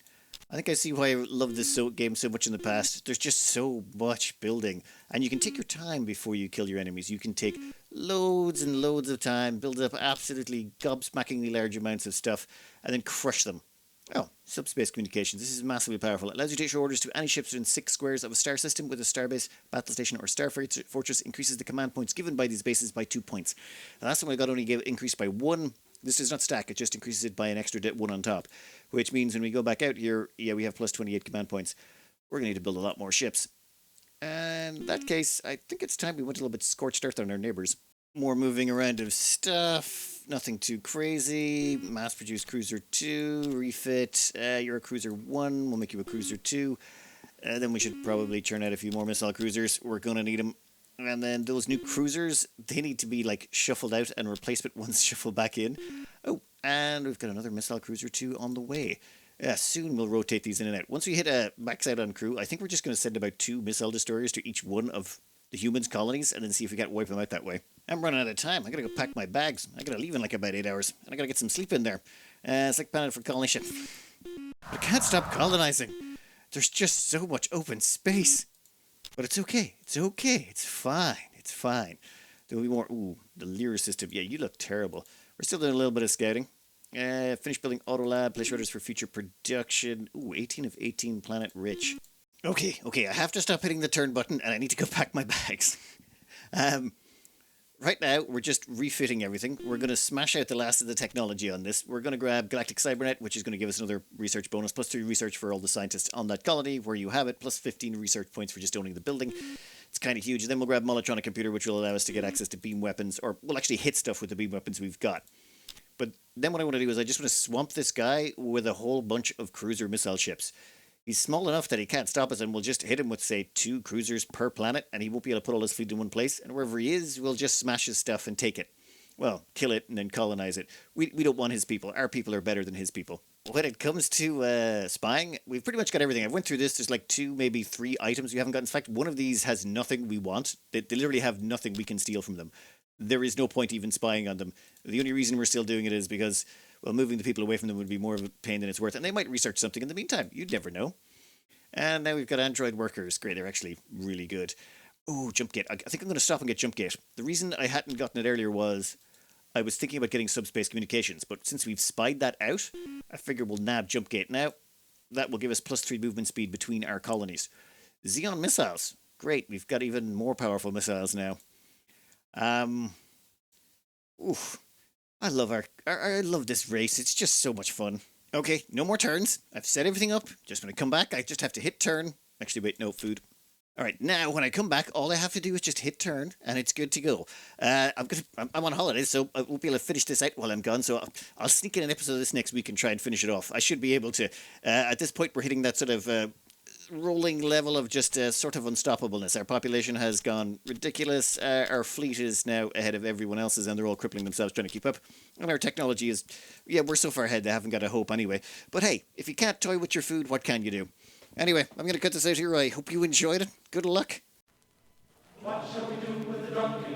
A: I think I see why I loved this game so much in the past. There's just so much building. And you can take your time before you kill your enemies. You can take loads and loads of time, build up absolutely gobsmackingly large amounts of stuff, and then crush them. Oh, subspace communications. This is massively powerful. It allows you to issue orders to any ships within 6 squares of a star system with a starbase, battle station, or star fortress. Increases the command points given by these bases by 2 points. The last time I got only increased by 1. This does not stack, it just increases it by an extra 1 on top. Which means when we go back out here, yeah, we have plus 28 command points. We're going to need to build a lot more ships. And in that case, I think it's time we went a little bit scorched earth on our neighbours. More moving around of stuff, nothing too crazy. Mass-produced Cruiser 2, refit. You're a Cruiser 1, we'll make you a Cruiser 2. Then we should probably churn out a few more missile cruisers. We're going to need them. And then those new cruisers, they need to be shuffled out and replacement ones shuffled back in. Oh, and we've got another missile cruiser 2 on the way. Soon we'll rotate these in and out. Once we hit a max out on crew, I think we're just going to send about 2 missile destroyers to each one of the humans' colonies and then see if we can't wipe them out that way. I'm running out of time. I gotta go pack my bags. I gotta leave in about 8 hours. And I gotta get some sleep in there. Select planet for colony ship. I can't stop colonizing. There's just so much open space. But it's okay. It's okay. It's fine. It's fine. There'll be more. Ooh, the Lyra system. Yeah, you look terrible. We're still doing a little bit of scouting. Finish building auto lab. Place orders for future production. Ooh, 18 of 18 planet rich. Okay. I have to stop hitting the turn button and I need to go pack my bags. Right now, we're just refitting everything. We're going to smash out the last of the technology on this. We're going to grab Galactic Cybernet, which is going to give us another research bonus, plus 3 research for all the scientists on that colony, where you have it, plus 15 research points for just owning the building. It's kind of huge. And then we'll grab Molotron computer, which will allow us to get access to beam weapons, or we'll actually hit stuff with the beam weapons we've got. But then what I want to do is I just want to swamp this guy with a whole bunch of cruiser missile ships. He's small enough that he can't stop us, and we'll just hit him with, say, 2 cruisers per planet, and he won't be able to put all his fleet in one place, and wherever he is, we'll just smash his stuff and take it. Well, kill it and then colonize it. We don't want his people. Our people are better than his people. When it comes to spying, we've pretty much got everything. I went through this. There's like 2, maybe 3 items we haven't got. In fact, one of these has nothing we want. They literally have nothing we can steal from them. There is no point even spying on them. The only reason we're still doing it is because, well, moving the people away from them would be more of a pain than it's worth. And they might research something in the meantime. You'd never know. And now we've got android workers. Great, they're actually really good. Oh, jump gate. I think I'm going to stop and get jump gate. The reason I hadn't gotten it earlier was I was thinking about getting subspace communications, but since we've spied that out, I figure we'll nab jump gate now. That will give us +3 movement speed between our colonies. Xeon missiles. Great, we've got even more powerful missiles now. Oof. I love this race. It's just so much fun. Okay, no more turns. I've set everything up. Just when I come back, I just have to hit turn. Actually, wait, no, food. All right, now when I come back, all I have to do is just hit turn, and it's good to go. I'm on holiday, so I won't be able to finish this out while I'm gone. So I'll sneak in an episode of this next week and try and finish it off. I should be able to. At this point, we're hitting that sort of rolling level of just sort of unstoppableness. Our population has gone ridiculous. Our fleet is now ahead of everyone else's, and they're all crippling themselves trying to keep up. And our technology is, yeah, we're so far ahead they haven't got a hope anyway. But hey, if you can't toy with your food, what can you do? Anyway, I'm going to cut this out here. I hope you enjoyed it. Good luck.
B: What shall we do with the drunken?